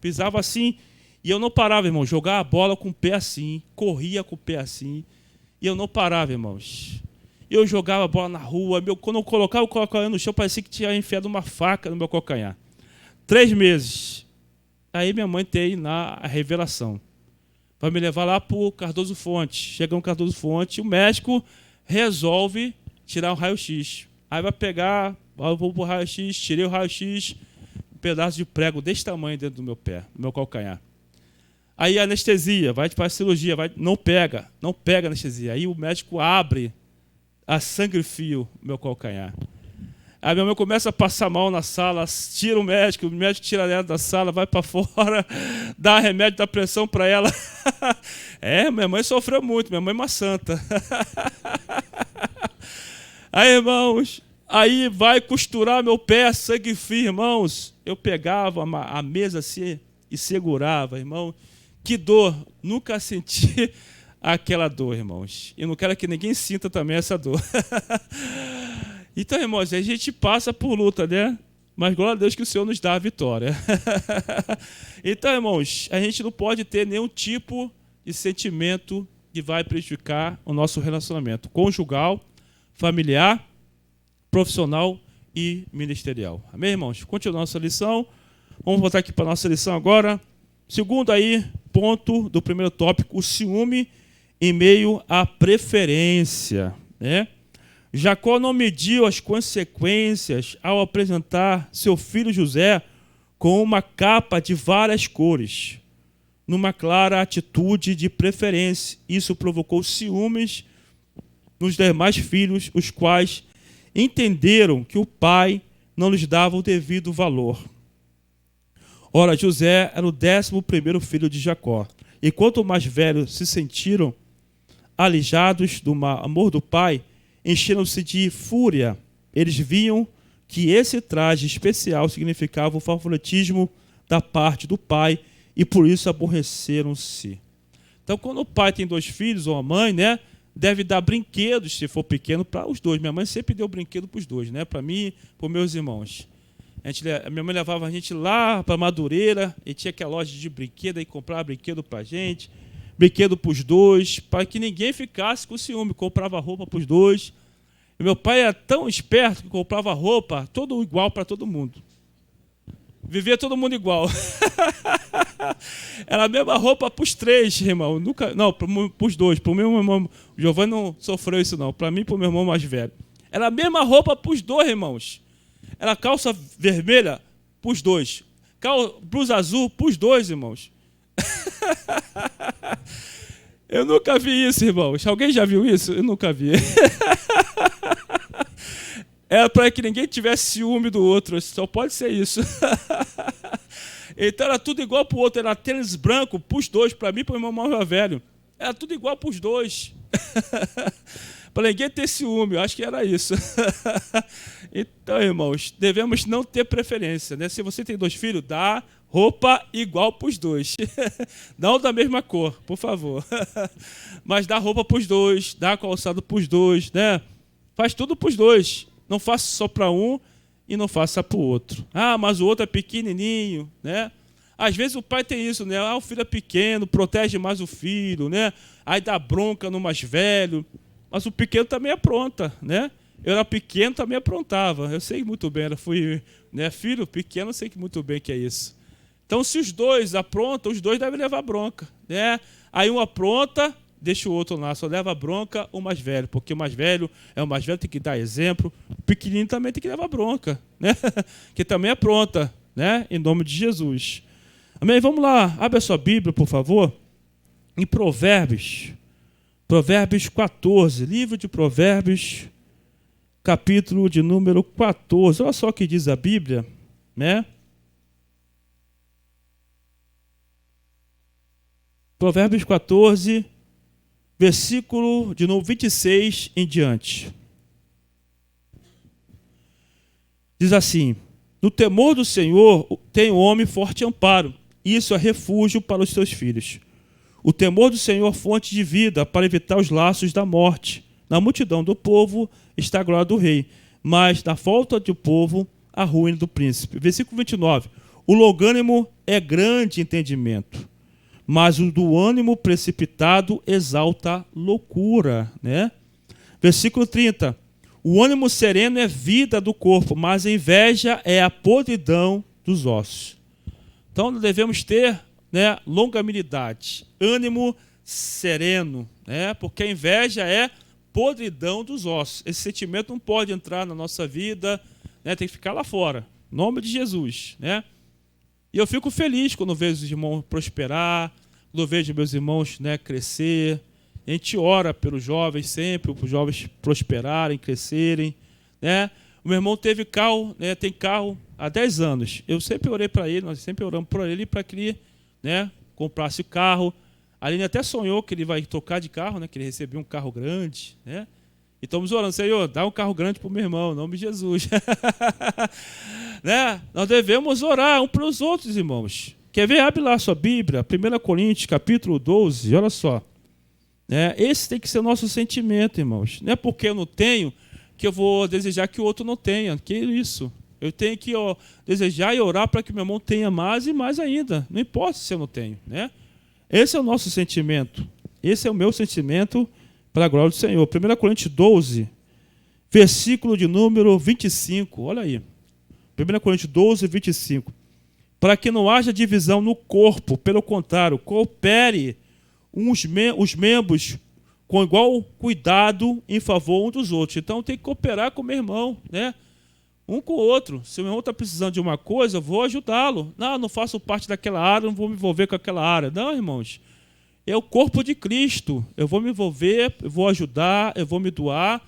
Pisava assim e eu não parava, irmão. Jogava a bola com o pé assim, corria com o pé assim. E eu não parava, irmãos. Eu jogava a bola na rua. Quando eu colocava o calcanhar no chão, parecia que tinha enfiado uma faca no meu calcanhar. 3 meses. Aí minha mãe tem na revelação. Vai me levar lá para o Cardoso Fonte. Chega no Cardoso Fonte, o médico resolve tirar o raio-x. Aí vai pegar, eu vou para o raio-x, tirei o raio-x, um pedaço de prego desse tamanho dentro do meu pé, do meu calcanhar. Aí a anestesia, vai para a cirurgia, não pega a anestesia. Aí o médico abre a sangue fio meu calcanhar. Aí minha mãe começa a passar mal na sala, tira o médico tira ela da sala, vai para fora, dá remédio da pressão para ela. Minha mãe sofreu muito, minha mãe é uma santa. Aí, irmãos, aí vai costurar meu pé, sangue fio, irmãos. Eu pegava a mesa assim e segurava, irmão. Que dor, nunca senti aquela dor, irmãos. E não quero que ninguém sinta também essa dor. Então, irmãos, a gente passa por luta, né? Mas glória a Deus que o Senhor nos dá a vitória. Então, irmãos, a gente não pode ter nenhum tipo de sentimento que vai prejudicar o nosso relacionamento conjugal, familiar, profissional e ministerial. Amém, irmãos? Continuando a nossa lição. Vamos voltar aqui para a nossa lição agora. Segundo aí, ponto do primeiro tópico, o ciúme em meio à preferência, né? Jacó não mediu as consequências ao apresentar seu filho José com uma capa de várias cores, numa clara atitude de preferência. Isso provocou ciúmes nos demais filhos, os quais entenderam que o pai não lhes dava o devido valor. Ora, José era o 11º filho de Jacó. E quanto mais velhos se sentiram alijados do amor do pai, encheram-se de fúria. Eles viam que esse traje especial significava o favoritismo da parte do pai e por isso aborreceram-se. Então, quando o pai tem 2 filhos ou a mãe, né, deve dar brinquedos, se for pequeno, para os 2. Minha mãe sempre deu brinquedo para os 2, né, para mim e para os meus irmãos. A minha mãe levava a gente lá para Madureira e tinha aquela loja de brinquedo e comprava brinquedo para a gente, brinquedo para os 2, para que ninguém ficasse com ciúme. Comprava roupa para os 2. E meu pai era tão esperto que comprava roupa todo igual para todo mundo. Vivia todo mundo igual. Era a mesma roupa para os 3, irmão. Não, para os 2. Para o meu irmão, o Giovanni não sofreu isso, não. Para mim e para o meu irmão mais velho. Era a mesma roupa para os 2, irmãos. Era calça vermelha para os 2. Blusa azul para os 2, irmãos. Eu nunca vi isso, irmãos. Alguém já viu isso? Eu nunca vi. Era para que ninguém tivesse ciúme do outro. Só pode ser isso. Então era tudo igual para o outro. Era tênis branco para os 2, para mim e para o meu irmão mais velho. Era tudo igual para os 2. Para ninguém ter ciúme, eu acho que era isso. Então, irmãos, devemos não ter preferência, né? Se você tem 2 filhos, dá roupa igual para os 2. Não da mesma cor, por favor. Mas dá roupa para os 2, dá calçado para os 2, né? Faz tudo para os 2. Não faça só para um e não faça para o outro. Ah, mas o outro é pequenininho, né? Às vezes o pai tem isso, né? Ah, o filho é pequeno, protege mais o filho, né? Aí dá bronca no mais velho. Mas o pequeno também apronta, né? Eu era pequeno, também aprontava. Eu sei muito bem, fui, né, filho pequeno, eu sei muito bem que é isso. Então, se os 2 aprontam, os 2 devem levar bronca, né? Aí um apronta, deixa o outro lá, só leva bronca o mais velho, porque o mais velho é o mais velho, tem que dar exemplo. O pequenino também tem que levar bronca, né? Que também apronta, né? Em nome de Jesus. Amém? Vamos lá, abre a sua Bíblia, por favor, em Provérbios 14, livro de Provérbios, capítulo de número 14. Olha só o que diz a Bíblia, né? Provérbios 14, versículo de número 26 em diante. Diz assim: no temor do Senhor tem o homem forte amparo, isso é refúgio para os seus filhos. O temor do Senhor, fonte de vida, para evitar os laços da morte. Na multidão do povo está a glória do rei, mas na falta do povo, a ruína do príncipe. Versículo 29. O longânimo é grande entendimento, mas o do ânimo precipitado exalta loucura, né? Versículo 30. O ânimo sereno é vida do corpo, mas a inveja é a podridão dos ossos. Então, devemos ter, né, longanimidade, ânimo sereno, né? Porque a inveja é podridão dos ossos. Esse sentimento não pode entrar na nossa vida, né? Tem que ficar lá fora, em nome de Jesus, né? E eu fico feliz quando vejo os irmãos prosperar, quando vejo meus irmãos, né, crescer. A gente ora pelos jovens sempre, para os jovens prosperarem, crescerem, né? O meu irmão teve carro, né, tem carro há 10 anos. Eu sempre orei para ele, nós sempre oramos para ele para que ele, né, comprasse carro. A Aline até sonhou que ele vai trocar de carro, né, que ele recebeu um carro grande, né? E estamos orando, Senhor, dá um carro grande para o meu irmão, em nome de Jesus. Né? Nós devemos orar um para os outros, irmãos. Quer ver? Abre lá a sua Bíblia, 1 Coríntios, capítulo 12, olha só. Esse tem que ser o nosso sentimento, irmãos. Não é porque eu não tenho que eu vou desejar que o outro não tenha. Que isso? Eu tenho que desejar e orar para que meu irmão tenha mais e mais ainda. Não importa se eu não tenho, né? Esse é o nosso sentimento. Esse é o meu sentimento para a glória do Senhor. 1 Coríntios 12, versículo de número 25. Olha aí. 1 Coríntios 12, 25. Para que não haja divisão no corpo, pelo contrário, coopere os membros com igual cuidado em favor um dos outros. Então tem que cooperar com o meu irmão, né? Um com o outro. Se o meu irmão está precisando de uma coisa, eu vou ajudá-lo. Não faço parte daquela área, não vou me envolver com aquela área. Não, irmãos. É o corpo de Cristo. Eu vou me envolver, eu vou ajudar, eu vou me doar.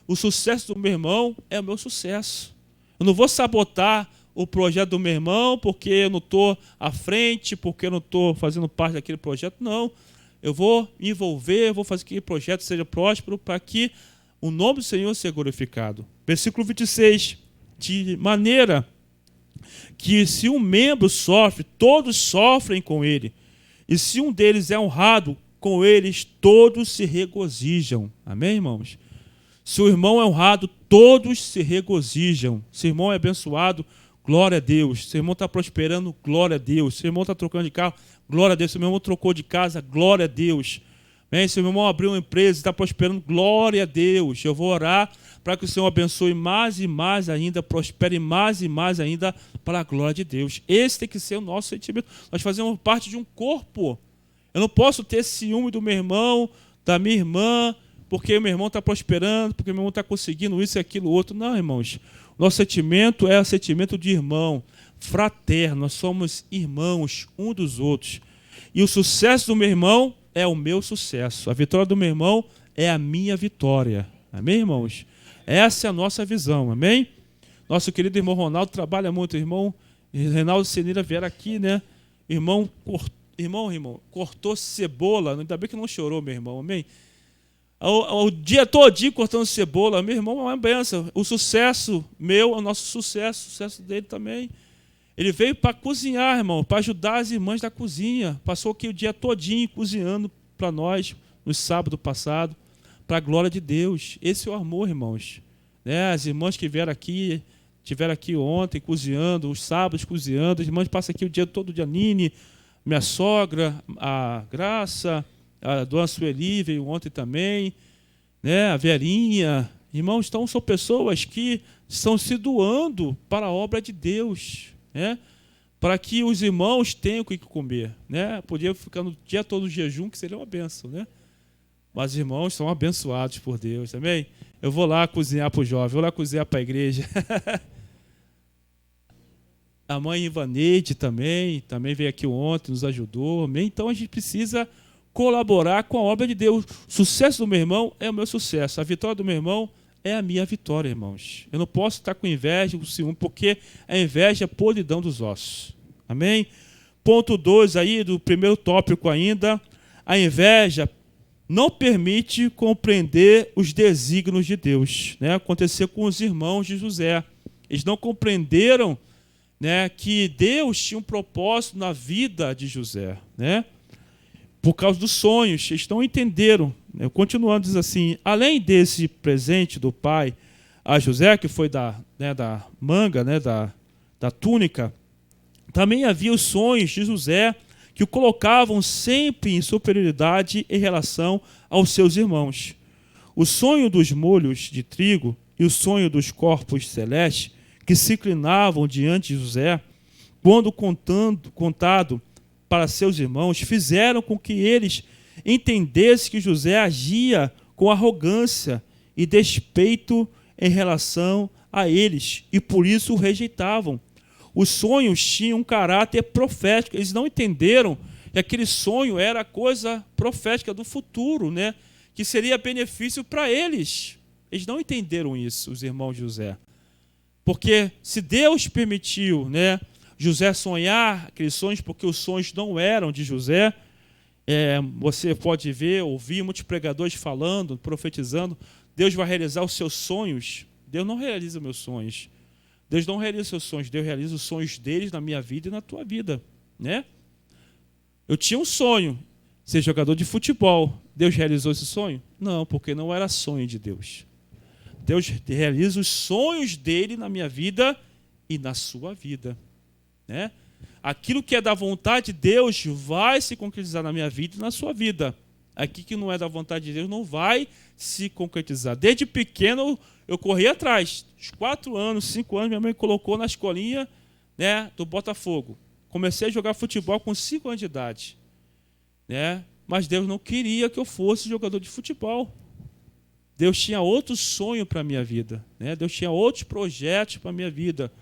O sucesso do meu irmão é o meu sucesso. Eu não vou sabotar o projeto do meu irmão porque eu não estou à frente, porque eu não estou fazendo parte daquele projeto. Não. Eu vou me envolver, eu vou fazer que aquele projeto seja próspero para que o nome do Senhor seja glorificado. Versículo 26. De maneira que se um membro sofre, todos sofrem com ele. E se um deles é honrado, com eles todos se regozijam. Amém, irmãos? Se o irmão é honrado, todos se regozijam. Se o irmão é abençoado, glória a Deus. Se o irmão está prosperando, glória a Deus. Se o irmão está trocando de carro, glória a Deus. Se o meu irmão trocou de casa, glória a Deus. Bem, se o meu irmão abriu uma empresa e está prosperando, glória a Deus. Eu vou orar para que o Senhor abençoe mais e mais ainda, prospere mais e mais ainda para a glória de Deus. Esse tem que ser o nosso sentimento. Nós fazemos parte de um corpo. Eu não posso ter ciúme do meu irmão, da minha irmã, porque o meu irmão está prosperando, porque o meu irmão está conseguindo isso e aquilo outro. Não, irmãos. Nosso sentimento é o sentimento de irmão, fraterno. Nós somos irmãos um dos outros. E o sucesso do meu irmão é o meu sucesso. A vitória do meu irmão é a minha vitória. Amém, irmãos? Essa é a nossa visão, amém? Nosso querido irmão Ronaldo trabalha muito. Irmão Reinaldo Senira vieram aqui, né? Irmão, cortou cebola. Ainda bem que não chorou, meu irmão, amém? o dia todinho cortando cebola. Meu irmão, é uma benção. O sucesso meu é o nosso sucesso, o sucesso dele também. Ele veio para cozinhar, irmão, para ajudar as irmãs da cozinha. Passou aqui o dia todinho cozinhando para nós, no sábado passado, para a glória de Deus. Esse é o amor, irmãos. As irmãs que estiveram aqui ontem cozinhando, os sábados cozinhando, as irmãs passam aqui o dia todo de Anine, minha sogra, a Graça, a dona Sueli veio ontem também, a Verinha. Irmãos, então são pessoas que estão se doando para a obra de Deus, para que os irmãos tenham o que comer. Podia ficar no dia todo de jejum, que seria uma bênção. Mas os irmãos são abençoados por Deus, também. Eu vou lá cozinhar para o jovem, vou lá cozinhar para a igreja. A mãe Ivaneide também veio aqui ontem, nos ajudou. Amém? Então a gente precisa colaborar com a obra de Deus. O sucesso do meu irmão é o meu sucesso. A vitória do meu irmão é a minha vitória, irmãos. Eu não posso estar com inveja, com ciúme, porque a inveja é podridão dos ossos. Amém? Ponto 2 aí, do primeiro tópico ainda. A inveja não permite compreender os desígnios de Deus. Aconteceu com os irmãos de José. Eles não compreenderam que Deus tinha um propósito na vida de José. Por causa dos sonhos. Eles não entenderam. Continuando, diz assim: além desse presente do pai a José, que foi da manga, da túnica, também havia os sonhos de José, que o colocavam sempre em superioridade em relação aos seus irmãos. O sonho dos molhos de trigo e o sonho dos corpos celestes, que se inclinavam diante de José, quando contado para seus irmãos, fizeram com que eles entendessem que José agia com arrogância e despeito em relação a eles, e por isso o rejeitavam. Os sonhos tinham um caráter profético. Eles não entenderam que aquele sonho era coisa profética do futuro, que seria benefício para eles. Eles não entenderam isso, os irmãos de José. Porque se Deus permitiu José sonhar aqueles sonhos, porque os sonhos não eram de José, você pode ouvir muitos pregadores falando, profetizando, Deus vai realizar os seus sonhos. Deus não realiza meus sonhos. Deus não realiza os seus sonhos, Deus realiza os sonhos deles na minha vida e na tua vida. Eu tinha um sonho, ser jogador de futebol. Deus realizou esse sonho? Não, porque não era sonho de Deus. Deus realiza os sonhos dele na minha vida e na sua vida. Aquilo que é da vontade de Deus vai se concretizar na minha vida e na sua vida. Aquilo que não é da vontade de Deus não vai se concretizar. Desde pequeno eu corri atrás. Os 4 anos, 5 anos, minha mãe me colocou na escolinha do Botafogo. Comecei a jogar futebol com 5 anos de idade. Mas Deus não queria que eu fosse jogador de futebol. Deus tinha outro sonho para a minha vida. Deus tinha outros projetos para a minha vida.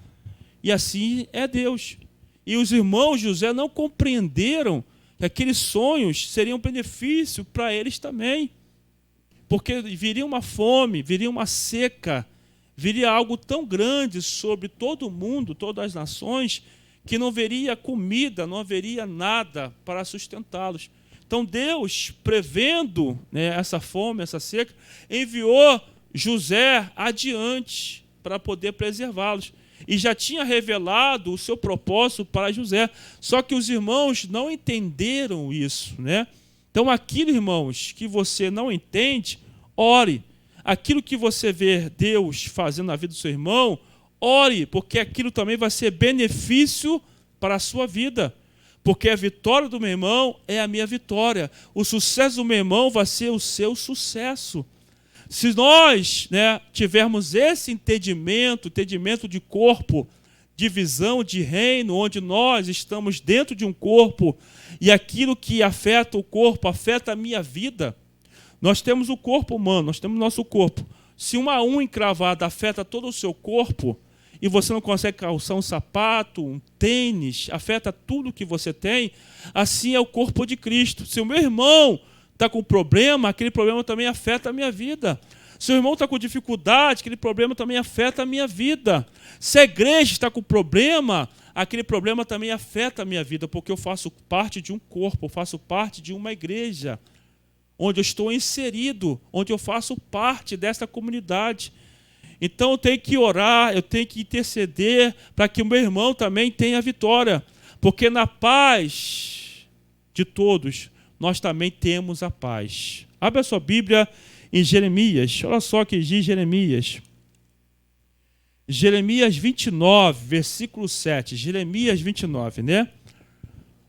E assim é Deus. E os irmãos de José não compreenderam que aqueles sonhos seriam benefício para eles também. Porque viria uma fome, viria uma seca, viria algo tão grande sobre todo o mundo, todas as nações, que não haveria comida, não haveria nada para sustentá-los. Então Deus, prevendo essa fome, essa seca, enviou José adiante para poder preservá-los. E já tinha revelado o seu propósito para José. Só que os irmãos não entenderam isso. Então aquilo, irmãos, que você não entende, ore. Aquilo que você vê Deus fazendo na vida do seu irmão, ore, porque aquilo também vai ser benefício para a sua vida. Porque a vitória do meu irmão é a minha vitória. O sucesso do meu irmão vai ser o seu sucesso. Se nós tivermos esse entendimento de corpo, de visão, de reino, onde nós estamos dentro de um corpo, e aquilo que afeta o corpo afeta a minha vida, nós temos o corpo humano, nós temos o nosso corpo. Se uma unha encravada afeta todo o seu corpo, e você não consegue calçar um sapato, um tênis, afeta tudo que você tem, assim é o corpo de Cristo. Se o meu irmão está com problema, aquele problema também afeta a minha vida. Se o irmão está com dificuldade, aquele problema também afeta a minha vida. Se a igreja está com problema, aquele problema também afeta a minha vida, porque eu faço parte de um corpo, eu faço parte de uma igreja. onde eu estou inserido, onde eu faço parte dessa comunidade. Então eu tenho que orar, eu tenho que interceder para que o meu irmão também tenha vitória, porque na paz de todos nós também temos a paz. Abra a sua Bíblia em Jeremias, olha só o que diz Jeremias. Jeremias 29, versículo 7. Jeremias 29, né?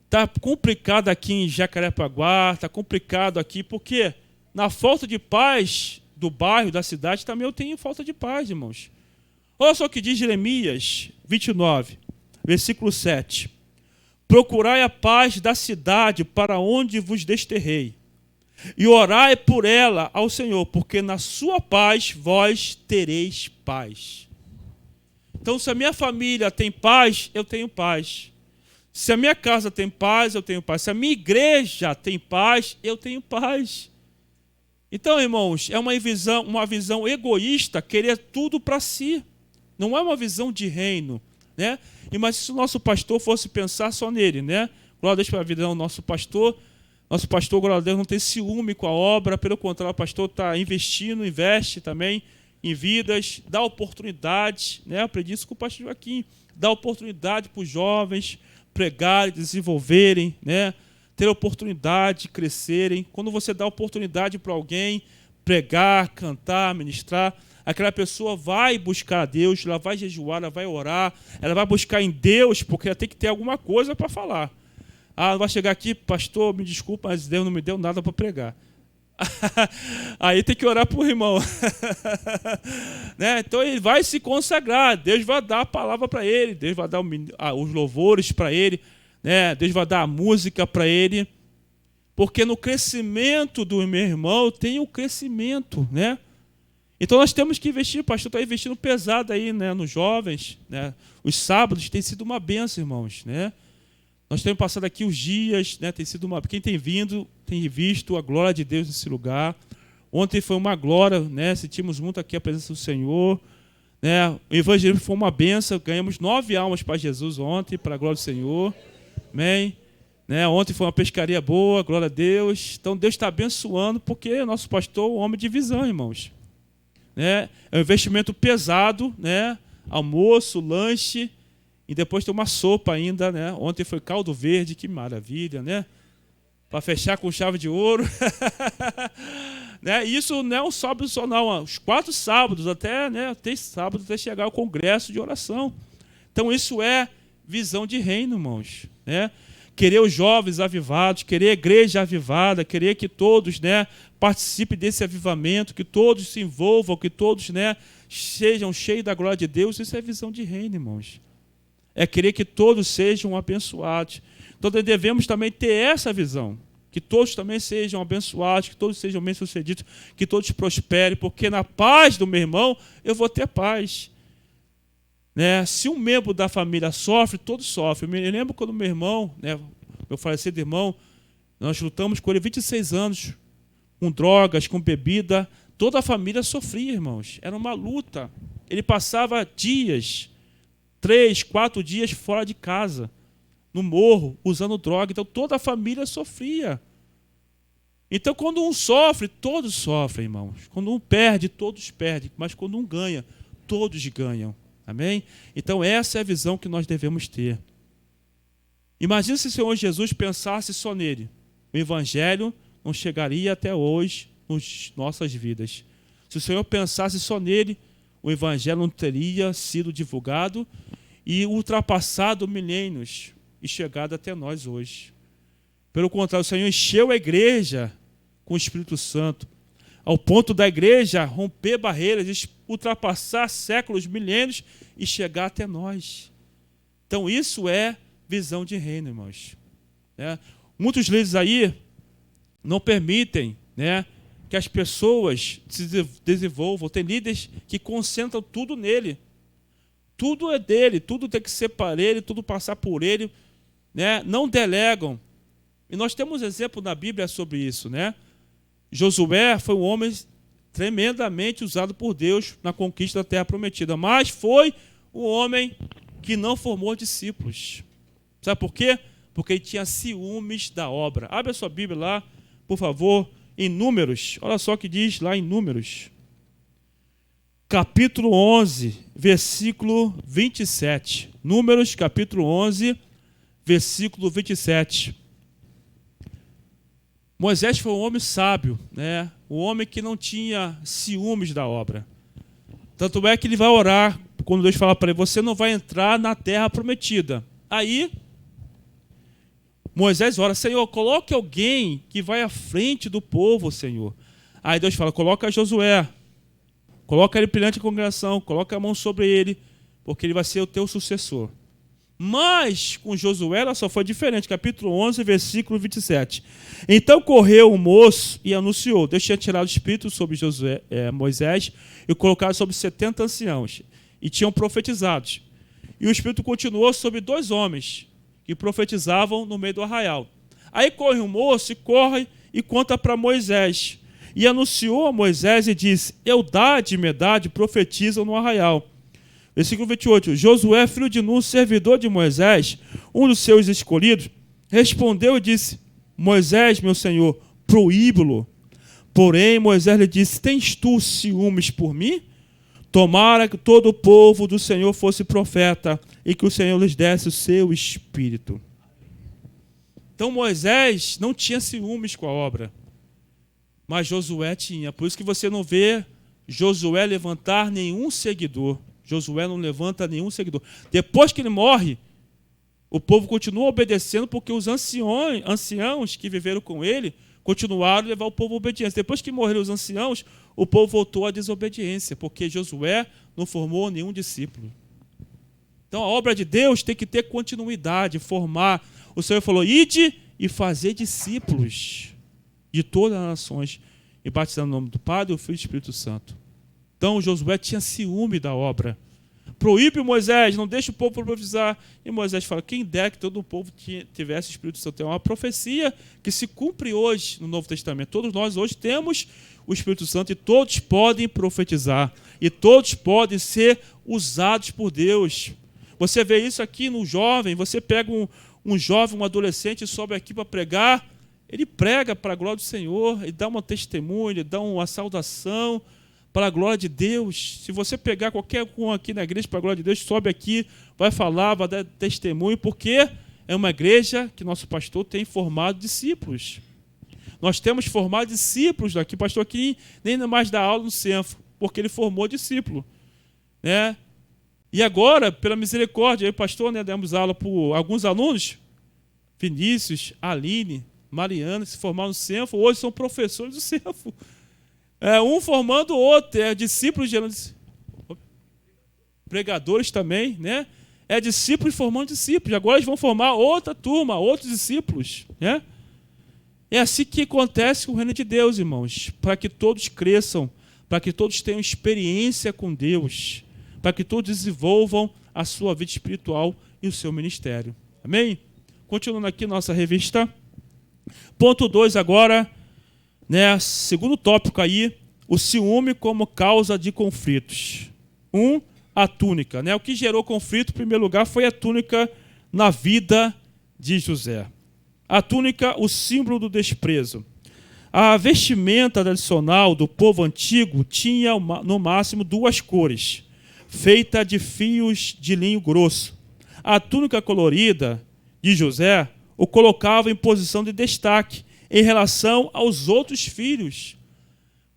Está complicado aqui em Jacarepaguá, está complicado aqui, porque na falta de paz do bairro, da cidade, também eu tenho falta de paz, irmãos. Olha só o que diz Jeremias 29, versículo 7. Procurai a paz da cidade para onde vos desterrei, e orai por ela ao Senhor, porque na sua paz vós tereis paz. Então, se a minha família tem paz, eu tenho paz. Se a minha casa tem paz, eu tenho paz. Se a minha igreja tem paz, eu tenho paz. Então, irmãos, é uma visão egoísta querer tudo para si. Não é uma visão de reino, né? Mas se o nosso pastor fosse pensar só nele, né? Glória a Deus para a vida do nosso pastor. Nosso pastor, glória a Deus, não tem ciúme com a obra. Pelo contrário, o pastor está investindo, investe também em vidas, dá oportunidade, né? Aprendi isso com o pastor Joaquim. Dá oportunidade para os jovens pregarem, desenvolverem, né? Ter oportunidade de crescerem. Quando você dá oportunidade para alguém pregar, cantar, ministrar, aquela pessoa vai buscar a Deus, ela vai jejuar, ela vai orar, ela vai buscar em Deus, porque ela tem que ter alguma coisa para falar. Ah, vai chegar aqui, pastor, me desculpa, mas Deus não me deu nada para pregar. Aí tem que orar para o irmão. Né? Então ele vai se consagrar, Deus vai dar a palavra para ele, Deus vai dar os louvores para ele, né? Deus vai dar a música para ele, porque no crescimento do meu irmão tem o crescimento, né? Então nós temos que investir, o pastor está investindo pesado aí, né, nos jovens, né? Os sábados tem sido uma bênção, irmãos, né? Nós temos passado aqui os dias, né? Tem sido quem tem vindo tem visto a glória de Deus nesse lugar. Ontem foi uma glória, né? Sentimos muito aqui a presença do Senhor, né? O evangelismo foi uma bênção, ganhamos 9 almas para Jesus ontem, para a glória do Senhor. Amém? Né? Ontem foi uma pescaria boa, glória a Deus. Então Deus está abençoando, porque o nosso pastor é um homem de visão, irmãos. Né? É um investimento pesado, né? Almoço, lanche, e depois tem uma sopa ainda, né? Ontem foi caldo verde, que maravilha, né? Para fechar com chave de ouro. Né? Isso não é um sábado só, não. Os 4 sábados, até, né? Tem sábado até chegar ao congresso de oração. Então isso é visão de reino, irmãos. Né? Querer os jovens avivados, querer a igreja avivada, querer que todos, né, participem desse avivamento, que todos se envolvam, que todos, né, sejam cheios da glória de Deus. Isso é visão de reino, irmãos. É querer que todos sejam abençoados. Então devemos também ter essa visão, que todos também sejam abençoados, que todos sejam bem-sucedidos, que todos prosperem, porque na paz do meu irmão eu vou ter paz. Né? Se um membro da família sofre, todos sofrem. Eu me lembro quando meu irmão, né, meu falecido irmão, nós lutamos com ele 26 anos, com drogas, com bebida, toda a família sofria, irmãos. Era uma luta. Ele passava dias, 3, 4 dias fora de casa, no morro, usando droga. Então toda a família sofria. Então quando um sofre, todos sofrem, irmãos. Quando um perde, todos perdem. Mas quando um ganha, todos ganham. Amém? Então essa é a visão que nós devemos ter. Imagina se o Senhor Jesus pensasse só nele. O evangelho não chegaria até hoje nas nossas vidas. Se o Senhor pensasse só nele, o evangelho não teria sido divulgado e ultrapassado milênios e chegado até nós hoje. Pelo contrário, o Senhor encheu a igreja com o Espírito Santo, ao ponto da igreja romper barreiras, ultrapassar séculos, milênios e chegar até nós. Então isso é visão de reino, irmãos. Muitos líderes aí não permitem, né, que as pessoas se desenvolvam. Tem líderes que concentram tudo nele. Tudo é dele, tudo tem que ser para ele, tudo passar por ele. Né? Não delegam. E nós temos exemplo na Bíblia sobre isso. Né? Josué foi um homem tremendamente usado por Deus na conquista da terra prometida, mas foi um homem que não formou discípulos. Sabe por quê? Porque ele tinha ciúmes da obra. Abre a sua Bíblia lá, por favor, em Números. Olha só o que diz lá em Números. Capítulo 11, versículo 27. Números, capítulo 11, versículo 27. Moisés foi um homem sábio, né? Um homem que não tinha ciúmes da obra. Tanto é que ele vai orar, quando Deus fala para ele, você não vai entrar na terra prometida. Aí, Moisés ora, Senhor, coloque alguém que vai à frente do povo, Senhor. Aí Deus fala, coloca Josué, coloca ele perante a congregação, coloca a mão sobre ele, porque ele vai ser o teu sucessor. Mas com Josué ela só foi diferente. Capítulo 11, versículo 27. Então correu o moço e anunciou. Deus tinha tirado o espírito sobre Moisés e colocado sobre 70 anciãos. E tinham profetizado. E o espírito continuou sobre 2 homens que profetizavam no meio do arraial. Aí corre o moço e corre e conta para Moisés. E anunciou a Moisés e disse, Eldade e Medade profetizam no arraial. Versículo 28. Josué, filho de Nun, servidor de Moisés, um dos seus escolhidos, respondeu e disse, Moisés, meu senhor, proíbo-lo. Porém, Moisés lhe disse, tens tu ciúmes por mim? Tomara que todo o povo do Senhor fosse profeta e que o Senhor lhes desse o seu espírito. Então Moisés não tinha ciúmes com a obra, mas Josué tinha. Por isso que você não vê Josué levantar nenhum seguidor. Josué não levanta nenhum seguidor. Depois que ele morre, o povo continua obedecendo porque os anciãos que viveram com ele continuaram a levar o povo à obediência. Depois que morreram os anciãos, o povo voltou à desobediência, porque Josué não formou nenhum discípulo. Então a obra de Deus tem que ter continuidade, formar. O Senhor falou, ide e fazer discípulos de todas as nações, e batizando no nome do Pai, do Filho e do Espírito Santo. Então Josué tinha ciúme da obra. Proíbe Moisés, não deixa o povo profetizar. E Moisés fala, quem der que todo o povo tivesse o Espírito Santo. É uma profecia que se cumpre hoje no Novo Testamento. Todos nós hoje temos o Espírito Santo e todos podem profetizar. E todos podem ser usados por Deus. Você vê isso aqui no jovem. Você pega um jovem, um adolescente, sobe aqui para pregar. Ele prega para a glória do Senhor. Ele dá uma testemunha, ele dá uma saudação para a glória de Deus. Se você pegar qualquer um aqui na igreja para a glória de Deus, sobe aqui, vai falar, vai dar testemunho, porque é uma igreja que nosso pastor tem formado discípulos. Nós temos formado discípulos daqui. O pastor aqui nem mais dá aula no Cenfo, porque ele formou discípulo. Né? E agora, pela misericórdia, eu e o pastor, né, demos aula para alguns alunos, Vinícius, Aline, Mariana, que se formaram no Cenfo, hoje são professores do Cenfo. Um formando o outro, discípulos gerando pregadores também, né? Discípulos formando discípulos. Agora eles vão formar outra turma, outros discípulos, né? É assim que acontece com o reino de Deus, irmãos, para que todos cresçam, para que todos tenham experiência com Deus, para que todos desenvolvam a sua vida espiritual e o seu ministério. Amém? Continuando aqui nossa revista. Ponto 2 agora. Né, segundo tópico aí, o ciúme como causa de conflitos. A túnica. Né? O que gerou conflito, em primeiro lugar, foi a túnica na vida de José. A túnica, o símbolo do desprezo. A vestimenta tradicional do povo antigo tinha, no máximo, 2 cores, feita de fios de linho grosso. A túnica colorida de José o colocava em posição de destaque em relação aos outros filhos.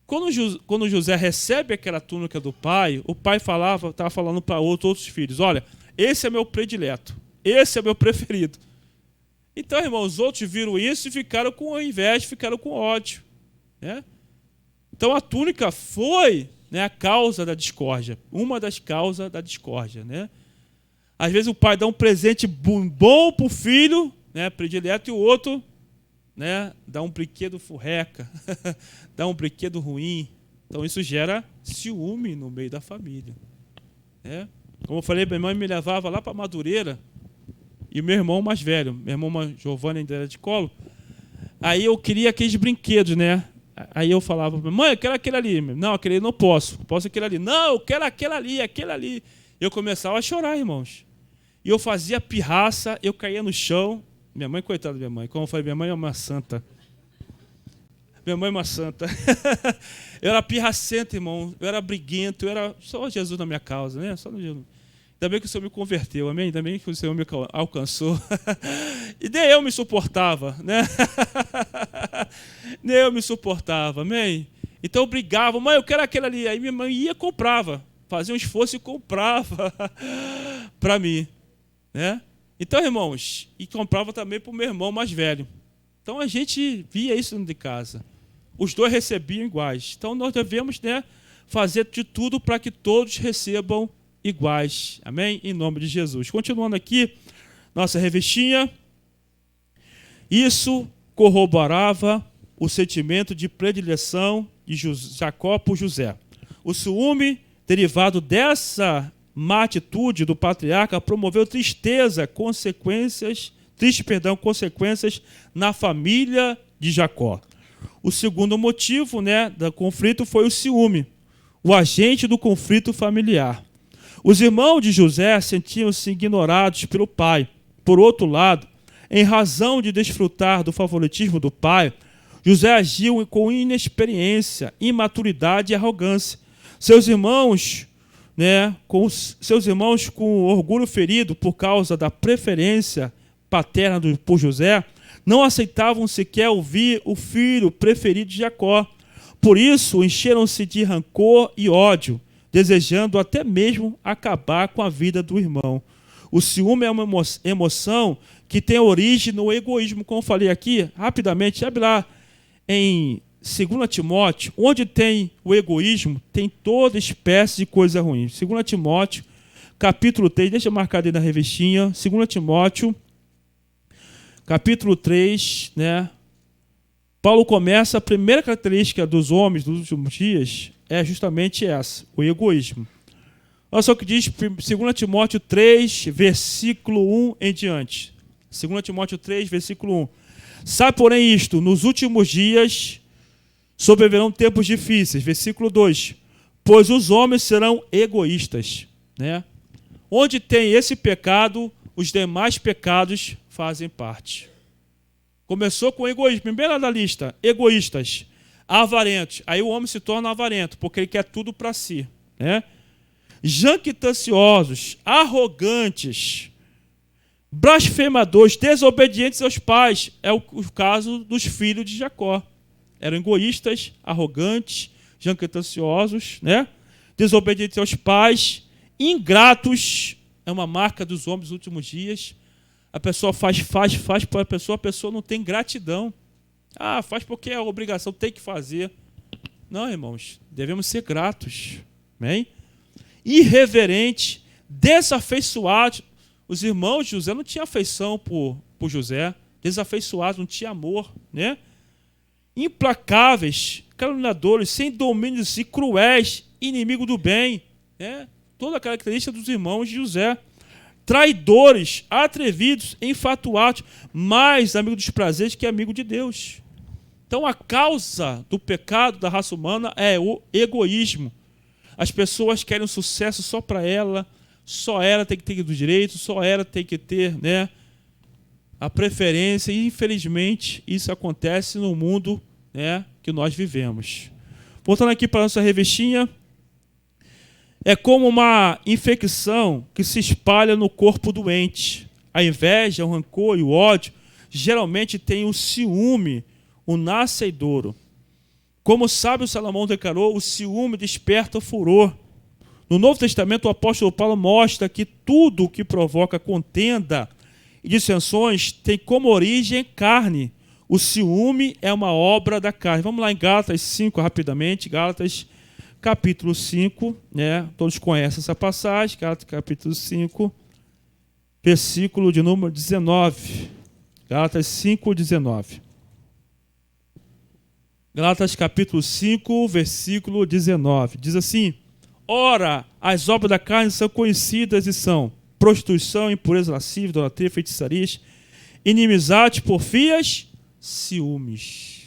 Quando José recebe aquela túnica do pai, o pai estava falando para outros filhos, olha, esse é meu predileto, esse é meu preferido. Então, irmãos, os outros viram isso e ficaram com inveja, ficaram com ódio. Né? Então, a túnica foi, né, a causa da discórdia, uma das causas da discórdia. Né? Às vezes o pai dá um presente bom para o filho, né, predileto, e o outro, né, dá um brinquedo furreca, dá um brinquedo ruim. Então isso gera ciúme no meio da família. Né? Como eu falei, minha mãe me levava lá para Madureira, e o meu irmão mais velho, meu irmão Giovanni ainda era de colo, aí eu queria aqueles brinquedos, né? Aí eu falava, mãe, eu quero aquele ali. Não, aquele ali não posso aquele ali. Não, eu quero aquele ali. Eu começava a chorar, irmãos. E eu fazia pirraça, eu caía no chão. Minha mãe, coitada da minha mãe, como eu falei, minha mãe é uma santa. Minha mãe é uma santa. Eu era pirracento, irmão. Eu era briguento. Eu era só Jesus na minha causa, né? Só no Jesus. Ainda bem que o Senhor me converteu, amém? Ainda bem que o Senhor me alcançou. E nem eu me suportava, né? Nem eu me suportava, amém? Então eu brigava, mãe, eu quero aquele ali. Aí minha mãe ia e comprava. Fazia um esforço e comprava para mim, né? Então, irmãos, e comprava também para o meu irmão mais velho. Então a gente via isso dentro de casa. Os dois recebiam iguais. Então nós devemos, né, fazer de tudo para que todos recebam iguais. Amém? Em nome de Jesus. Continuando aqui, nossa revistinha. Isso corroborava o sentimento de predileção de Jacó por José. O ciúme derivado dessa má atitude do patriarca promoveu consequências na família de Jacó. O segundo motivo, né, do conflito foi o ciúme, o agente do conflito familiar. Os irmãos de José sentiam-se ignorados pelo pai. Por outro lado, em razão de desfrutar do favoritismo do pai, José agiu com inexperiência, imaturidade e arrogância. Seus irmãos com orgulho ferido por causa da preferência paterna por José, não aceitavam sequer ouvir o filho preferido de Jacó. Por isso, encheram-se de rancor e ódio, desejando até mesmo acabar com a vida do irmão. O ciúme é uma emoção que tem origem no egoísmo, como eu falei aqui, rapidamente, abre lá em 2 Timóteo, onde tem o egoísmo, tem toda espécie de coisa ruim. 2 Timóteo, capítulo 3, deixa eu marcar aí na revistinha, 2 Timóteo, capítulo 3, né? Paulo começa, a primeira característica dos homens dos últimos dias é justamente essa, o egoísmo. Olha só o que diz 2 Timóteo 3, versículo 1 em diante. 2 Timóteo 3, versículo 1. Sabe, porém, isto, nos últimos dias sobrevirão tempos difíceis. Versículo 2. Pois os homens serão egoístas, né? Onde tem esse pecado, os demais pecados fazem parte. Começou com egoísmo. Primeira da lista, egoístas, avarentos. Aí o homem se torna avarento, porque ele quer tudo para si, né? Jactanciosos, arrogantes, blasfemadores, desobedientes aos pais. É o caso dos filhos de Jacó. Eram egoístas, arrogantes, jactanciosos, né? Desobedientes aos pais, ingratos. É uma marca dos homens dos últimos dias. A pessoa faz para a pessoa não tem gratidão. Ah, faz porque é a obrigação, tem que fazer. Não, irmãos, devemos ser gratos. Amém? Irreverente, desafeiçoado. Os irmãos de José não tinham afeição por José, desafeiçoados, não tinha amor, né? Implacáveis, caluniadores, sem domínios e cruéis, inimigo do bem, né? Toda a característica dos irmãos de José. Traidores, atrevidos, enfatuados, mais amigo dos prazeres que amigo de Deus. Então a causa do pecado da raça humana é o egoísmo. As pessoas querem um sucesso só para ela, só ela tem que ter do direito, só ela tem que ter, né, a preferência. E infelizmente isso acontece no mundo, né, que nós vivemos. Voltando aqui para a nossa revistinha, é como uma infecção que se espalha no corpo doente. A inveja, o rancor e o ódio geralmente têm o ciúme, o nascedouro. Como o sábio Salomão declarou, o ciúme desperta o furor. No Novo Testamento, o apóstolo Paulo mostra que tudo o que provoca contenda e dissensões tem como origem carne. O ciúme é uma obra da carne. Vamos lá em Gálatas 5, rapidamente. Gálatas capítulo 5, né? Todos conhecem essa passagem. Gálatas capítulo 5, versículo de número 19. Gálatas 5, 19. Gálatas capítulo 5, versículo 19. Diz assim: ora, as obras da carne são conhecidas e são prostituição, impureza lascívia, idolatria, feitiçarias, inimizade, porfias, ciúmes.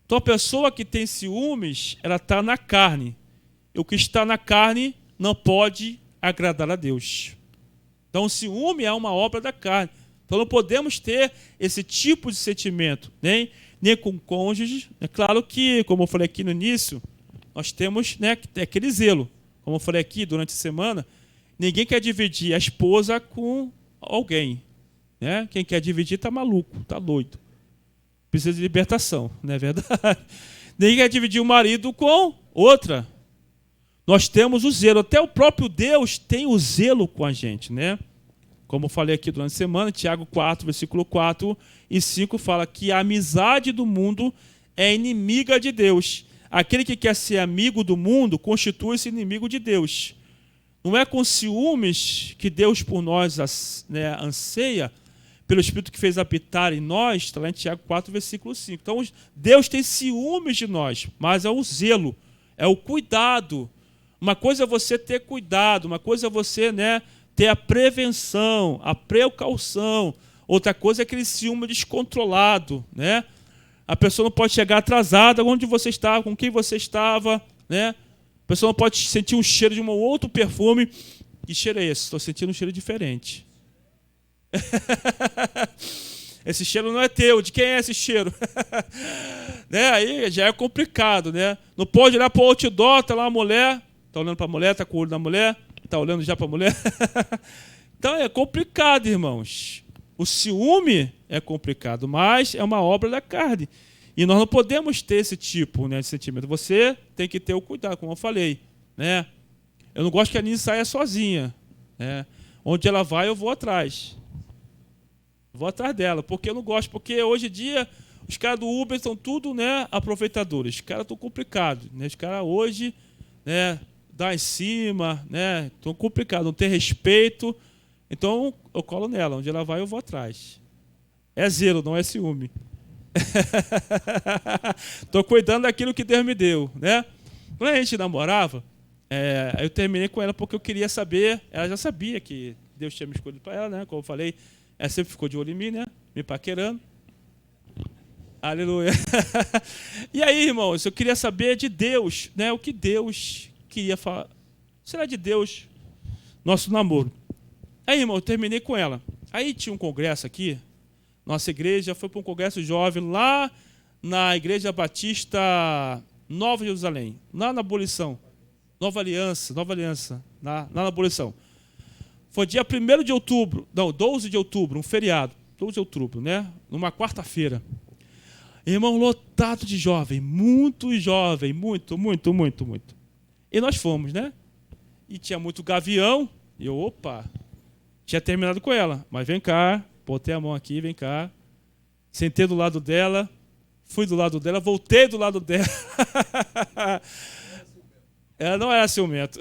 Então a pessoa que tem ciúmes, ela está na carne. E o que está na carne não pode agradar a Deus. Então o ciúme é uma obra da carne. Então não podemos ter esse tipo de sentimento, nem com cônjuges. É claro que, como eu falei aqui no início, nós temos, né, aquele zelo. Como eu falei aqui durante a semana, ninguém quer dividir a esposa com alguém. Né? Quem quer dividir está maluco, está doido. Precisa de libertação, não é verdade? Ninguém quer dividir o marido com outra. Nós temos o zelo. Até o próprio Deus tem o zelo com a gente, né? Como eu falei aqui durante a semana, Tiago 4, versículo 4 e 5 fala que a amizade do mundo é inimiga de Deus. Aquele que quer ser amigo do mundo constitui-se inimigo de Deus. Não é com ciúmes que Deus por nós, né, anseia, pelo Espírito que fez habitar em nós, está lá em Tiago 4, versículo 5. Então, Deus tem ciúmes de nós, mas é o zelo, é o cuidado. Uma coisa é você ter cuidado, uma coisa é você, né, ter a prevenção, a precaução. Outra coisa é aquele ciúme descontrolado, né? A pessoa não pode chegar atrasada onde você estava, com quem você estava, né? A pessoa não pode sentir um cheiro de um outro perfume. Que cheiro é esse? Estou sentindo um cheiro diferente. Esse cheiro não é teu. De quem é esse cheiro? Né? Aí já é complicado, né? Não pode olhar para o outdoor, está lá uma mulher, está olhando para a mulher, está com o olho na mulher, está olhando já para a mulher. Então é complicado, irmãos. O ciúme é complicado, mas é uma obra da carne. E nós não podemos ter esse tipo, né, de sentimento. Você tem que ter o cuidado, como eu falei. Né? Eu não gosto que a Nini saia sozinha. Né? Onde ela vai, eu vou atrás. Vou atrás dela, porque eu não gosto. Porque hoje em dia, os caras do Uber estão tudo, né, aproveitadores. Os caras estão complicados. Né? Os caras hoje, né, dá em cima, né, estão complicados, não tem respeito. Então, eu colo nela. Onde ela vai, eu vou atrás. É zelo, não é ciúme. Estou cuidando daquilo que Deus me deu. Né? Quando a gente namorava, eu terminei com ela porque eu queria saber. Ela já sabia que Deus tinha me escolhido para ela. Né? Como eu falei, ela sempre ficou de olho em mim, né? Me paquerando. Aleluia. E aí, irmãos, eu queria saber de Deus, né? O que Deus queria falar. Será de Deus nosso namoro? Aí, irmão, eu terminei com ela. Aí tinha um congresso aqui, nossa igreja foi para um congresso jovem lá na Igreja Batista Nova Jerusalém, lá na Abolição, Nova Aliança, lá na Abolição. Foi dia 1º de outubro, não, 12 de outubro, um feriado, 12 de outubro, né? Numa quarta-feira. Irmão, lotado de jovem, muito jovem, muito. E nós fomos, né? E tinha muito gavião, e eu, opa... Tinha terminado com ela, mas vem cá, botei a mão aqui, vem cá. Sentei do lado dela, fui do lado dela, voltei do lado dela. Ela não era ciumenta.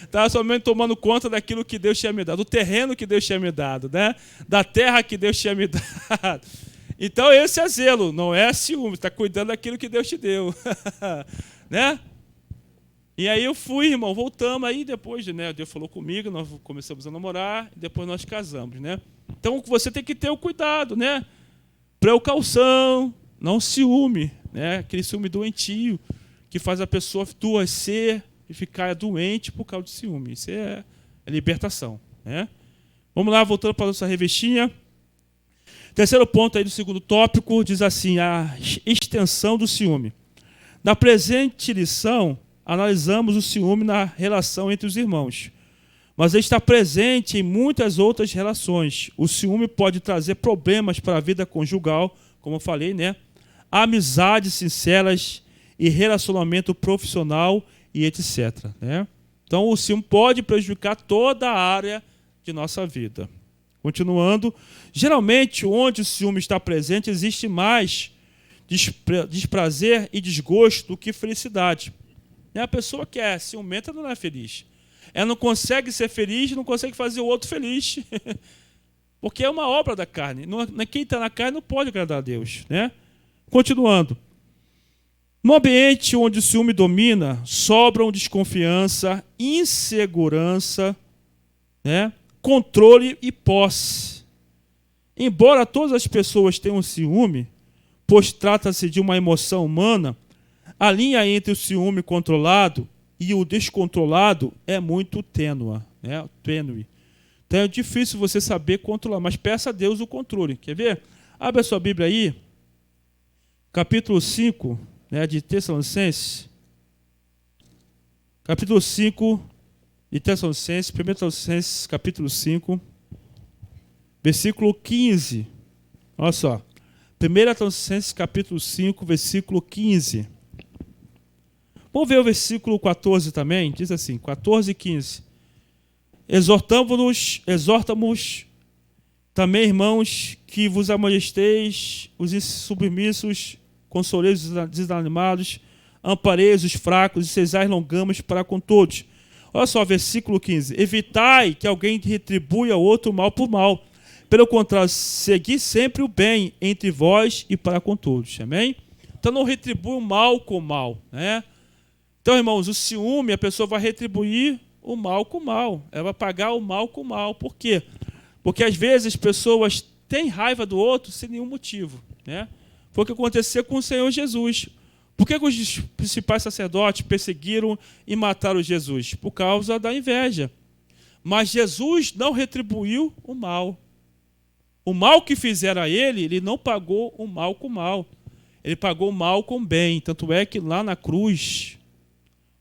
Estava somente tomando conta daquilo que Deus tinha me dado, do terreno que Deus tinha me dado, né? Da terra que Deus tinha me dado. Então esse é zelo, não é ciúme, está cuidando daquilo que Deus te deu. Né? E aí eu fui, irmão, voltamos, aí depois, né, Deus falou comigo, nós começamos a namorar, e depois nós casamos, né? Então você tem que ter o cuidado, né? Precaução, não ciúme, né? Aquele ciúme doentio, que faz a pessoa adoecer e ficar doente por causa de ciúme. Isso é libertação, né? Vamos lá, voltando para a nossa revistinha. Terceiro ponto aí do segundo tópico, diz assim, a extensão do ciúme. Na presente lição, analisamos o ciúme na relação entre os irmãos. Mas ele está presente em muitas outras relações. O ciúme pode trazer problemas para a vida conjugal, como eu falei, né? Amizades sinceras e relacionamento profissional e etc. Né? Então, o ciúme pode prejudicar toda a área de nossa vida. Continuando, geralmente, onde o ciúme está presente, existe mais desprazer e desgosto do que felicidade. A pessoa que é ciumenta não é feliz. Ela não consegue ser feliz, não consegue fazer o outro feliz. Porque é uma obra da carne. Quem está na carne não pode agradar a Deus. Né? Continuando. No ambiente onde o ciúme domina, sobram desconfiança, insegurança, né? Controle e posse. Embora todas as pessoas tenham ciúme, pois trata-se de uma emoção humana, a linha entre o ciúme controlado e o descontrolado é muito tênue. Então é difícil você saber controlar, mas peça a Deus o controle. Quer ver? Abre a sua Bíblia aí, capítulo 5, né, de Tessalonicenses. Capítulo 5 de Tessalonicenses, 1 Tessalonicenses, capítulo 5, versículo 15. Olha só. 1 Tessalonicenses, capítulo 5, versículo 15. Vamos ver o versículo 14 também. Diz assim, 14 e 15. Exortamos também, irmãos, que vos amonesteis os insubmissos, consoleis os desanimados, ampareis os fracos e sejais longamos para com todos. Olha só, versículo 15. Evitai que alguém retribua ao outro mal por mal. Pelo contrário, segui sempre o bem entre vós e para com todos. Amém? Então não retribui o mal com o mal, né? Então, irmãos, o ciúme, a pessoa vai retribuir o mal com o mal. Ela vai pagar o mal com o mal. Por quê? Porque às vezes as pessoas têm raiva do outro sem nenhum motivo, né? Foi o que aconteceu com o Senhor Jesus. Por que os principais sacerdotes perseguiram e mataram Jesus? Por causa da inveja. Mas Jesus não retribuiu o mal. O mal que fizeram a ele não pagou o mal com o mal. Ele pagou o mal com o bem. Tanto é que lá na cruz,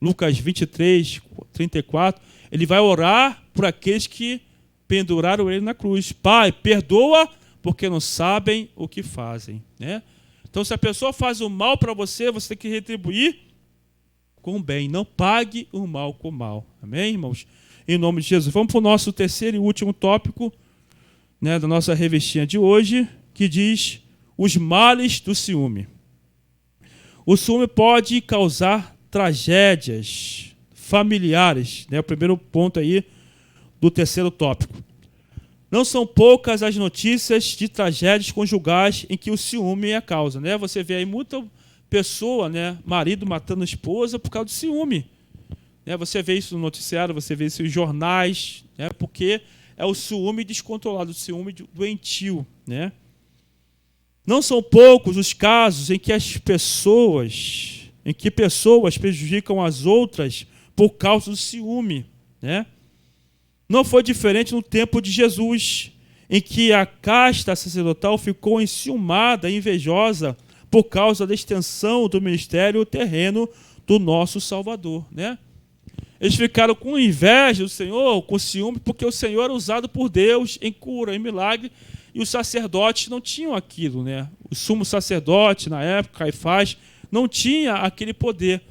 Lucas 23, 34, ele vai orar por aqueles que penduraram ele na cruz. Pai, perdoa porque não sabem o que fazem, né? Então, se a pessoa faz o mal para você, você tem que retribuir com o bem. Não pague o mal com o mal. Amém, irmãos? Em nome de Jesus. Vamos para o nosso terceiro e último tópico, né, da nossa revistinha de hoje, que diz os males do ciúme. O ciúme pode causar tragédias familiares, né? O primeiro ponto aí do terceiro tópico. Não são poucas as notícias de tragédias conjugais em que o ciúme é a causa, né? Você vê aí muita pessoa, né, marido matando a esposa por causa do ciúme, né? Você vê isso no noticiário, você vê isso em jornais, né? Porque é o ciúme descontrolado, o ciúme doentio, né? Não são poucos os casos em que pessoas prejudicam as outras por causa do ciúme, né? Não foi diferente no tempo de Jesus, em que a casta sacerdotal ficou enciumada e invejosa por causa da extensão do ministério terreno do nosso Salvador, né? Eles ficaram com inveja do Senhor, com ciúme, porque o Senhor era usado por Deus em cura, em milagre, e os sacerdotes não tinham aquilo, né? O sumo sacerdote, na época, Caifás, não tinha aquele poder.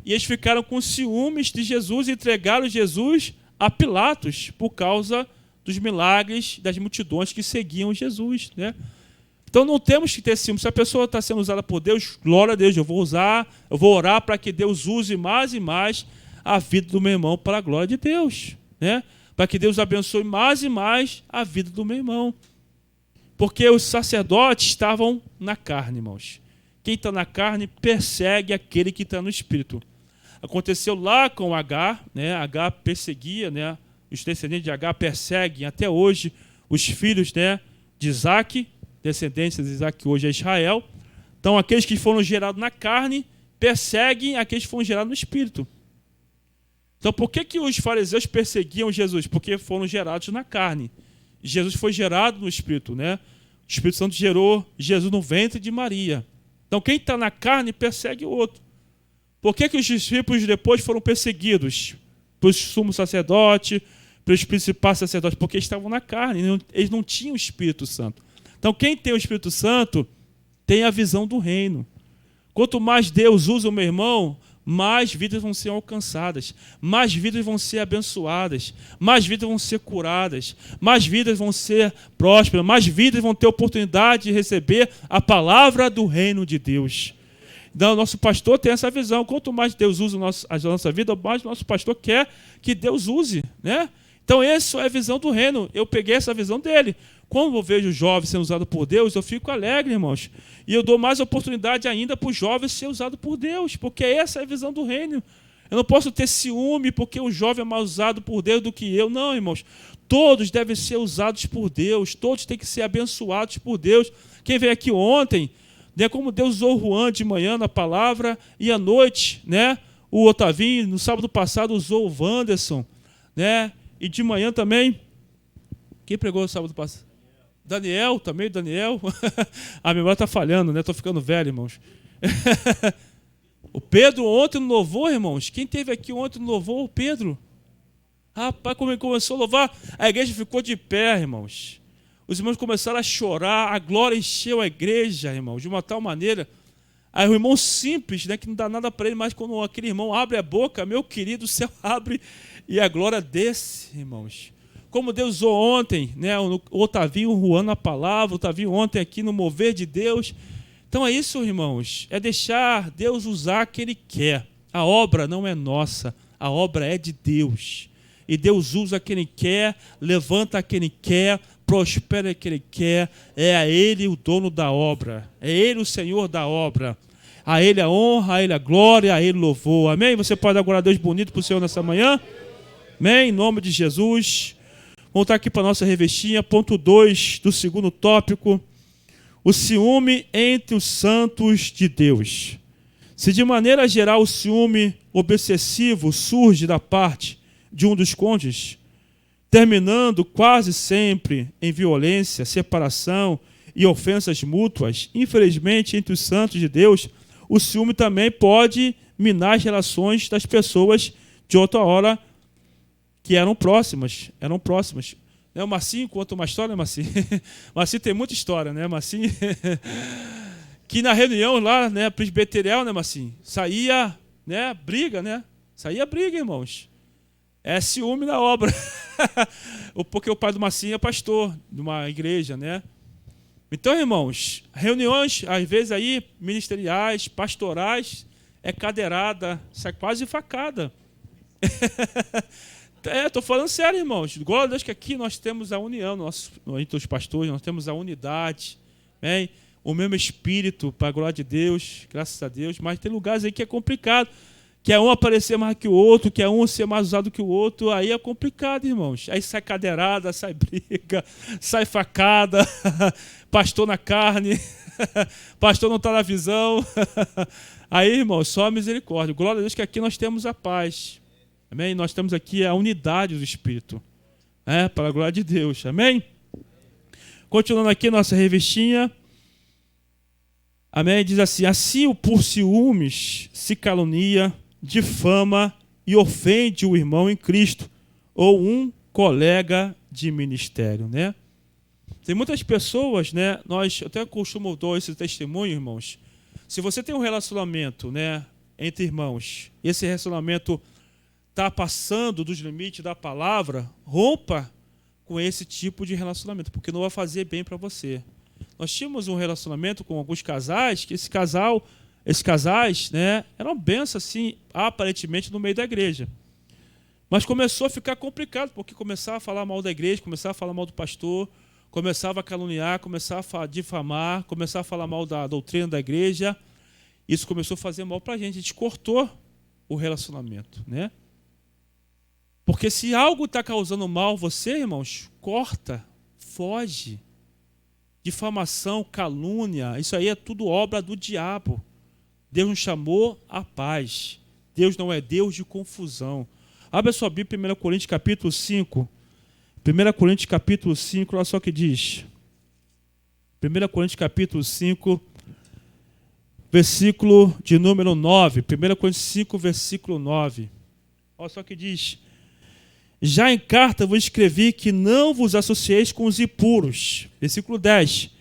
E eles ficaram com ciúmes de Jesus e entregaram Jesus a Pilatos por causa dos milagres das multidões que seguiam Jesus, né? Então não temos que ter ciúme. Se a pessoa está sendo usada por Deus, glória a Deus, eu vou orar para que Deus use mais e mais a vida do meu irmão para a glória de Deus, né? Para que Deus abençoe mais e mais a vida do meu irmão. Porque os sacerdotes estavam na carne, irmãos. Quem está na carne persegue aquele que está no espírito. Aconteceu lá com Agar, né? Agar perseguia, né? Os descendentes de Agar perseguem até hoje os filhos, né, de Isaac, descendentes de Isaac, que hoje é Israel. Então, aqueles que foram gerados na carne perseguem aqueles que foram gerados no espírito. Então, por que os fariseus perseguiam Jesus? Porque foram gerados na carne. Jesus foi gerado no espírito, né? O Espírito Santo gerou Jesus no ventre de Maria. Então, quem está na carne persegue o outro. Por que os discípulos depois foram perseguidos? Pelos sumos sacerdotes, pelos principais sacerdotes, porque eles estavam na carne, eles não tinham o Espírito Santo. Então, quem tem o Espírito Santo tem a visão do reino. Quanto mais Deus usa o meu irmão, mais vidas vão ser alcançadas, mais vidas vão ser abençoadas, mais vidas vão ser curadas, mais vidas vão ser prósperas, mais vidas vão ter oportunidade de receber a palavra do reino de Deus. Então, o nosso pastor tem essa visão. Quanto mais Deus usa a nossa vida, mais o nosso pastor quer que Deus use, né? Então, essa é a visão do reino. Eu peguei essa visão dele. Quando eu vejo jovens sendo usados por Deus, eu fico alegre, irmãos. E eu dou mais oportunidade ainda para os jovens ser usados por Deus, porque essa é a visão do reino. Eu não posso ter ciúme porque o jovem é mais usado por Deus do que eu. Não, irmãos. Todos devem ser usados por Deus. Todos têm que ser abençoados por Deus. Quem veio aqui ontem, né, como Deus usou o Juan de manhã na palavra, e à noite, né, o Otavinho, no sábado passado, usou o Wanderson, né, e de manhã também. Quem pregou no sábado passado? Daniel também, Daniel. A memória está falhando, né? Estou ficando velho, irmãos. O Pedro ontem no louvor, irmãos. Quem teve aqui ontem no louvor? O Pedro. Rapaz, como ele começou a louvar, a igreja ficou de pé, irmãos. Os irmãos começaram a chorar, a glória encheu a igreja, irmãos, de uma tal maneira. Aí o irmão simples, né, que não dá nada para ele, mas quando aquele irmão abre a boca, meu querido, o céu abre e a glória desce, irmãos. Como Deus usou ontem, né, o Otavinho ruando a palavra, o Otavinho ontem aqui no mover de Deus. Então é isso, irmãos, é deixar Deus usar o que Ele quer. A obra não é nossa, a obra é de Deus. E Deus usa quem Ele quer, levanta quem Ele quer, prospera quem Ele quer. É a Ele o dono da obra, é Ele o Senhor da obra. A Ele a honra, a Ele a glória, a Ele o louvor. Amém? Você pode dar glória a Deus bonito para o Senhor nessa manhã? Amém? Em nome de Jesus. Vamos voltar aqui para a nossa revestinha, ponto 2 do segundo tópico. O ciúme entre os santos de Deus. Se de maneira geral o ciúme obsessivo surge da parte de um dos cônjuges, terminando quase sempre em violência, separação e ofensas mútuas, infelizmente, entre os santos de Deus, o ciúme também pode minar as relações das pessoas de outra hora que eram próximas. O Marcinho conta uma história, Marcinho? Marcinho tem muita história, né, Marcinho? Que na reunião lá, né, presbiterial, né, Marcinho? Saía, né, briga, né? Saía briga, irmãos. É ciúme na obra. Porque o pai do Marcinho é pastor de uma igreja, né? Então, irmãos, reuniões, às vezes aí, ministeriais, pastorais, é cadeirada, sai quase facada. Estou falando sério, irmãos. Glória a Deus que aqui nós temos a união entre os pastores, nós temos a unidade, bem, o mesmo espírito, para a glória de Deus, graças a Deus, mas tem lugares aí que é complicado. Quer um aparecer mais que o outro, quer um ser mais usado que o outro, aí é complicado, irmãos. Aí sai cadeirada, sai briga, sai facada, pastor na carne, pastor não está na visão. Aí, irmãos, só a misericórdia. Glória a Deus que aqui nós temos a paz. Amém? Nós temos aqui a unidade do Espírito. Para a glória de Deus. Amém? Continuando aqui nossa revistinha. Amém? Diz assim: assim o por ciúmes se calunia, difama e ofende o irmão em Cristo ou um colega de ministério, né? Tem muitas pessoas, né? Nós até costumo dar esse testemunho, irmãos. Se você tem um relacionamento, né, entre irmãos, esse relacionamento está passando dos limites da palavra, rompa com esse tipo de relacionamento, porque não vai fazer bem para você. Nós tínhamos um relacionamento com alguns casais, que esses casais, né, eram bênçãos, assim, aparentemente, no meio da igreja. Mas começou a ficar complicado, porque começava a falar mal da igreja, começava a falar mal do pastor, começava a caluniar, começava a difamar, começava a falar mal da doutrina da igreja. Isso começou a fazer mal para a gente cortou o relacionamento, né? Porque se algo está causando mal a você, irmãos, corta, foge. Difamação, calúnia, isso aí é tudo obra do diabo. Deus nos chamou à paz. Deus não é Deus de confusão. Abre a sua Bíblia, 1 Coríntios capítulo 5. 1 Coríntios capítulo 5, olha só o que diz. 1 Coríntios capítulo 5, versículo de número 9. 1 Coríntios 5, versículo 9. Olha só o que diz. Já em carta vos escrevi que não vos associeis com os impuros. Versículo 10.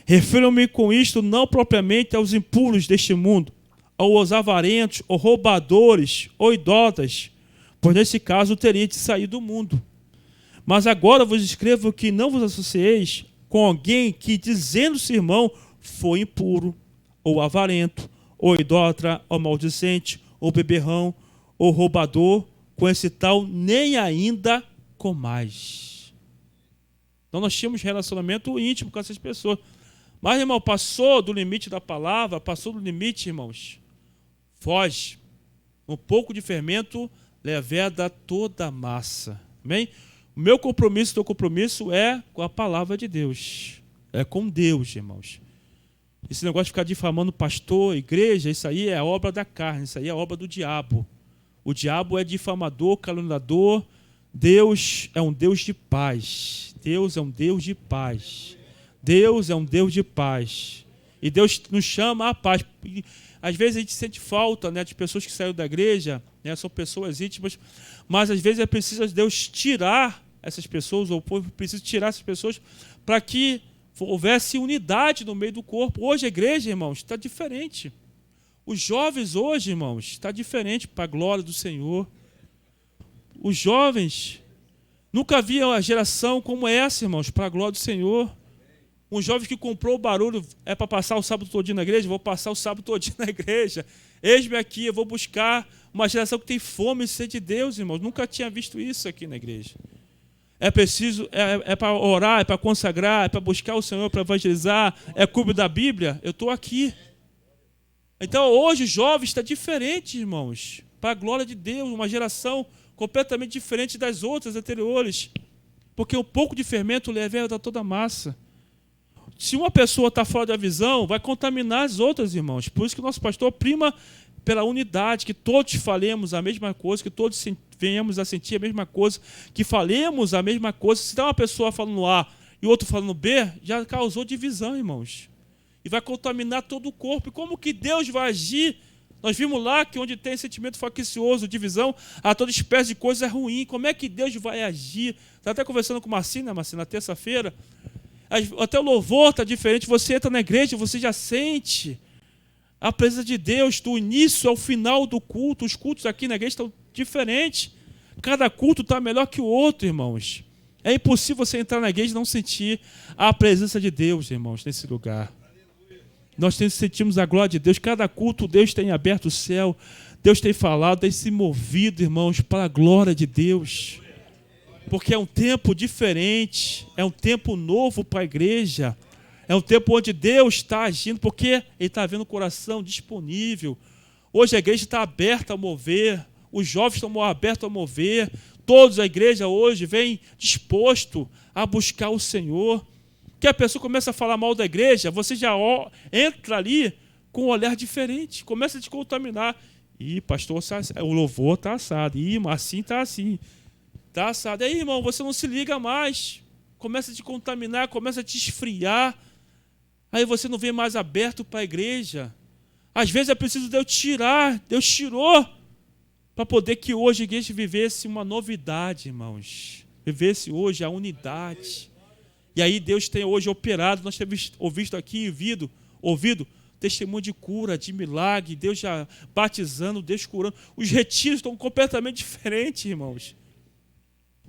Refiro-me com isto não propriamente aos impuros deste mundo, ou aos avarentos, ou roubadores, ou idólatras, pois nesse caso teria de sair do mundo. Mas agora vos escrevo que não vos associeis com alguém que, dizendo-se irmão, foi impuro, ou avarento, ou idólatra, ou maldicente, ou beberrão, ou roubador, com esse tal nem ainda comais. Então nós tínhamos relacionamento íntimo com essas pessoas. Mas, irmão, passou do limite da palavra, passou do limite, irmãos, foge. Um pouco de fermento leveda toda a massa. Amém? O meu compromisso, teu compromisso é com a palavra de Deus. É com Deus, irmãos. Esse negócio de ficar difamando pastor, igreja, isso aí é obra da carne, isso aí é obra do diabo. O diabo é difamador, caluniador. Deus é um Deus de paz. Deus é um Deus de paz. Deus é um Deus de paz. E Deus nos chama à paz. E, às vezes a gente sente falta, né, de pessoas que saíram da igreja, né, são pessoas íntimas, mas às vezes é preciso Deus tirar essas pessoas, ou o povo precisa tirar essas pessoas para que houvesse unidade no meio do corpo. Hoje a igreja, irmãos, está diferente. Os jovens hoje, irmãos, está diferente para a glória do Senhor. Os jovens, nunca viam a geração como essa, irmãos, para a glória do Senhor. Um jovem que comprou o barulho, é para passar o sábado todinho na igreja? Vou passar o sábado todinho na igreja. Eis-me aqui, eu vou buscar uma geração que tem fome e sede de Deus, irmãos. Nunca tinha visto isso aqui na igreja. É preciso, é para orar, é para consagrar, é para buscar o Senhor, para evangelizar, é clube da Bíblia. Eu estou aqui. Então hoje o jovem está diferente, irmãos, para a glória de Deus, uma geração completamente diferente das outras anteriores. Porque um pouco de fermento leva a toda a massa. Se uma pessoa está fora da visão, vai contaminar as outras, irmãos. Por isso que o nosso pastor prima pela unidade, que todos falemos a mesma coisa, que todos venhamos a sentir a mesma coisa, que falemos a mesma coisa. Se está uma pessoa falando A e outro falando B, já causou divisão, irmãos. E vai contaminar todo o corpo. E como que Deus vai agir? Nós vimos lá que onde tem sentimento faccioso, divisão, a toda espécie de coisa é ruim. Como é que Deus vai agir? Estava até conversando com o Marcinho, na terça-feira. Até o louvor está diferente. Você entra na igreja, você já sente a presença de Deus do início ao final do culto. Os cultos aqui na igreja estão diferentes. Cada culto está melhor que o outro, irmãos. É impossível você entrar na igreja e não sentir a presença de Deus, irmãos, nesse lugar. Nós sentimos a glória de Deus. Cada culto, Deus tem aberto o céu. Deus tem falado, tem se movido, irmãos, para a glória de Deus. Porque é um tempo diferente, é um tempo novo para a igreja, é um tempo onde Deus está agindo, porque Ele está vendo o coração disponível. Hoje a igreja está aberta a mover, os jovens estão abertos a mover, todos a igreja hoje vem disposto a buscar o Senhor. Que a pessoa começa a falar mal da igreja, você já entra ali com um olhar diferente, começa a te contaminar. Ih, pastor, o louvor está assado, ih, assim está assim. Tá assado. Aí, irmão, você não se liga mais. Começa a te contaminar, começa a te esfriar. Aí você não vem mais aberto para a igreja. Às vezes é preciso Deus tirar. Deus tirou para poder que hoje a igreja vivesse uma novidade, irmãos. Vivesse hoje a unidade. E aí Deus tem hoje operado. Nós temos ouvido aqui, ouvido testemunho de cura, de milagre. Deus já batizando, Deus curando. Os retiros estão completamente diferentes, irmãos.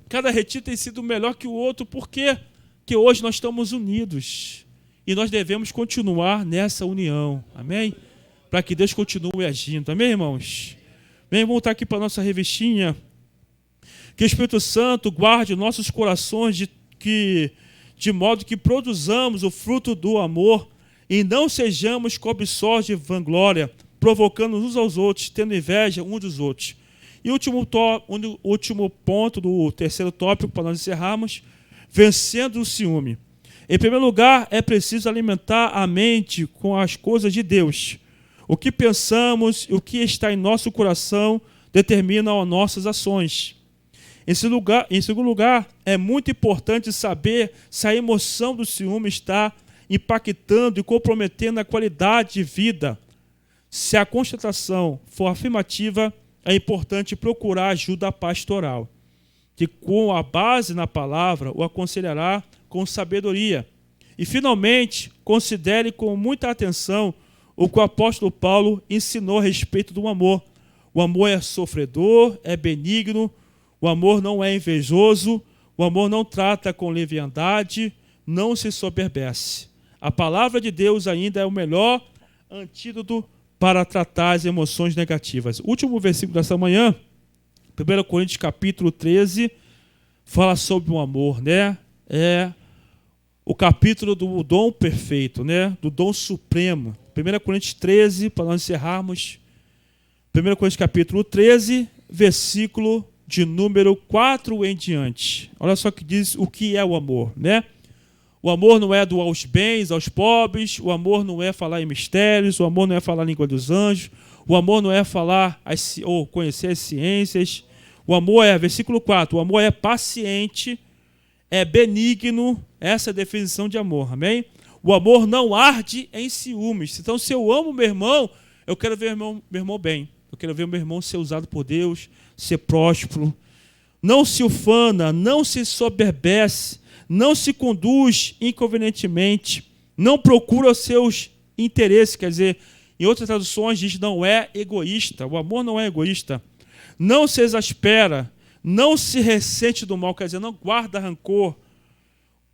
Cada retiro tem sido melhor que o outro. Por quê? Porque hoje nós estamos unidos. E nós devemos continuar nessa união. Amém? Para que Deus continue agindo. Amém, irmãos? Vamos voltar aqui para a nossa revistinha. Que o Espírito Santo guarde nossos corações de modo que produzamos o fruto do amor e não sejamos cobiçosos de vanglória, provocando uns aos outros, tendo inveja uns dos outros. E o último ponto do terceiro tópico, para nós encerrarmos, vencendo o ciúme. Em primeiro lugar, é preciso alimentar a mente com as coisas de Deus. O que pensamos e o que está em nosso coração determinam as nossas ações. Em segundo lugar, é muito importante saber se a emoção do ciúme está impactando e comprometendo a qualidade de vida. Se a constatação for afirmativa, é importante procurar ajuda pastoral, que com a base na palavra o aconselhará com sabedoria. E, finalmente, considere com muita atenção o que o apóstolo Paulo ensinou a respeito do amor. O amor é sofredor, é benigno, o amor não é invejoso, o amor não trata com leviandade, não se soberbece. A palavra de Deus ainda é o melhor antídoto para tratar as emoções negativas. O último versículo dessa manhã, 1 Coríntios capítulo 13, fala sobre o amor, né? É o capítulo do dom perfeito, né? Do dom supremo. 1 Coríntios 13, para nós encerrarmos. 1 Coríntios capítulo 13, versículo de número 4 em diante. Olha só que diz o que é o amor, né? O amor não é doar os bens aos pobres, o amor não é falar em mistérios, o amor não é falar a língua dos anjos, o amor não é falar ou conhecer as ciências. O amor é, versículo 4, o amor é paciente, é benigno. Essa é a definição de amor, amém? O amor não arde em ciúmes. Então, se eu amo meu irmão, eu quero ver meu irmão bem. Eu quero ver meu irmão ser usado por Deus, ser próspero. Não se ufana, não se soberbece, não se conduz inconvenientemente, não procura os seus interesses. Quer dizer, em outras traduções diz não é egoísta. O amor não é egoísta. Não se exaspera, não se ressente do mal, quer dizer, não guarda rancor.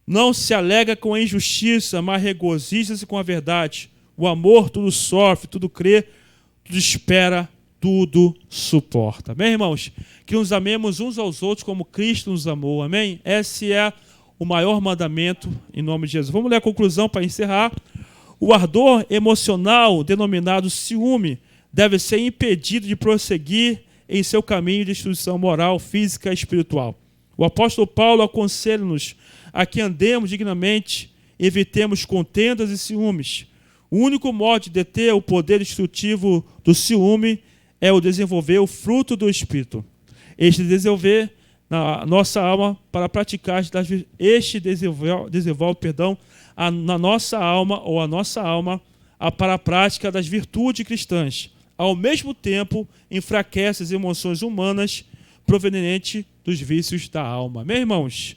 Não se alega com a injustiça, mas regozija-se com a verdade. O amor tudo sofre, tudo crê, tudo espera, tudo suporta. Amém, irmãos? Que nos amemos uns aos outros como Cristo nos amou. Amém? Esse é o maior mandamento em nome de Jesus. Vamos ler a conclusão para encerrar. O ardor emocional, denominado ciúme, deve ser impedido de prosseguir em seu caminho de destruição moral, física e espiritual. O apóstolo Paulo aconselha-nos a que andemos dignamente, evitemos contendas e ciúmes. O único modo de deter o poder destrutivo do ciúme é o desenvolver o fruto do Espírito. Este desenvolver na nossa alma para praticar, na nossa alma ou a nossa alma para a prática das virtudes cristãs. Ao mesmo tempo, enfraquece as emoções humanas provenientes dos vícios da alma. Amém, irmãos?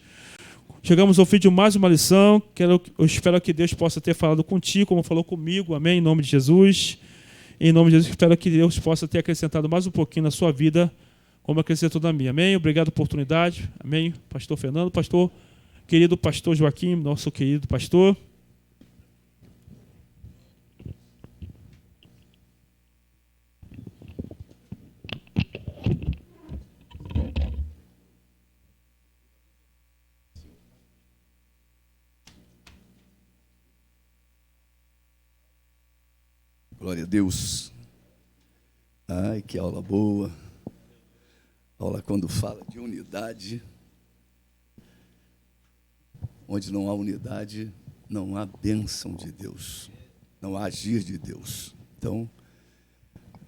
Chegamos ao fim de mais uma lição. Eu espero que Deus possa ter falado contigo, como falou comigo. Amém? Em nome de Jesus. Em nome de Jesus, espero que Deus possa ter acrescentado mais um pouquinho na sua vida, como acrescentou na minha. Amém? Obrigado pela oportunidade. Amém? Pastor Fernando, pastor, querido pastor Joaquim, nosso querido pastor. Glória a Deus. Ai, que aula boa. Aula quando fala de unidade. Onde não há unidade, não há bênção de Deus. Não há agir de Deus. Então,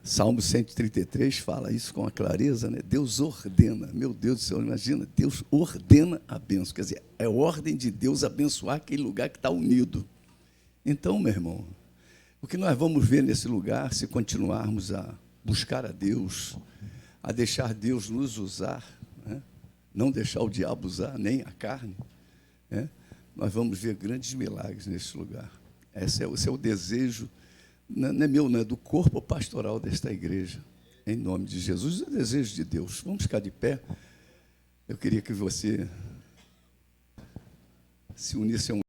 Salmo 133 fala isso com a clareza, né? Deus ordena. Meu Deus do céu, imagina, Deus ordena a bênção. Quer dizer, é ordem de Deus abençoar aquele lugar que está unido. Então, meu irmão, o que nós vamos ver nesse lugar, se continuarmos a buscar a Deus, a deixar Deus nos usar, né? Não deixar o diabo usar, nem a carne, né? Nós vamos ver grandes milagres nesse lugar. Esse é o desejo, não é meu, não é do corpo pastoral desta igreja. Em nome de Jesus, é o desejo de Deus. Vamos ficar de pé. Eu queria que você se unisse a um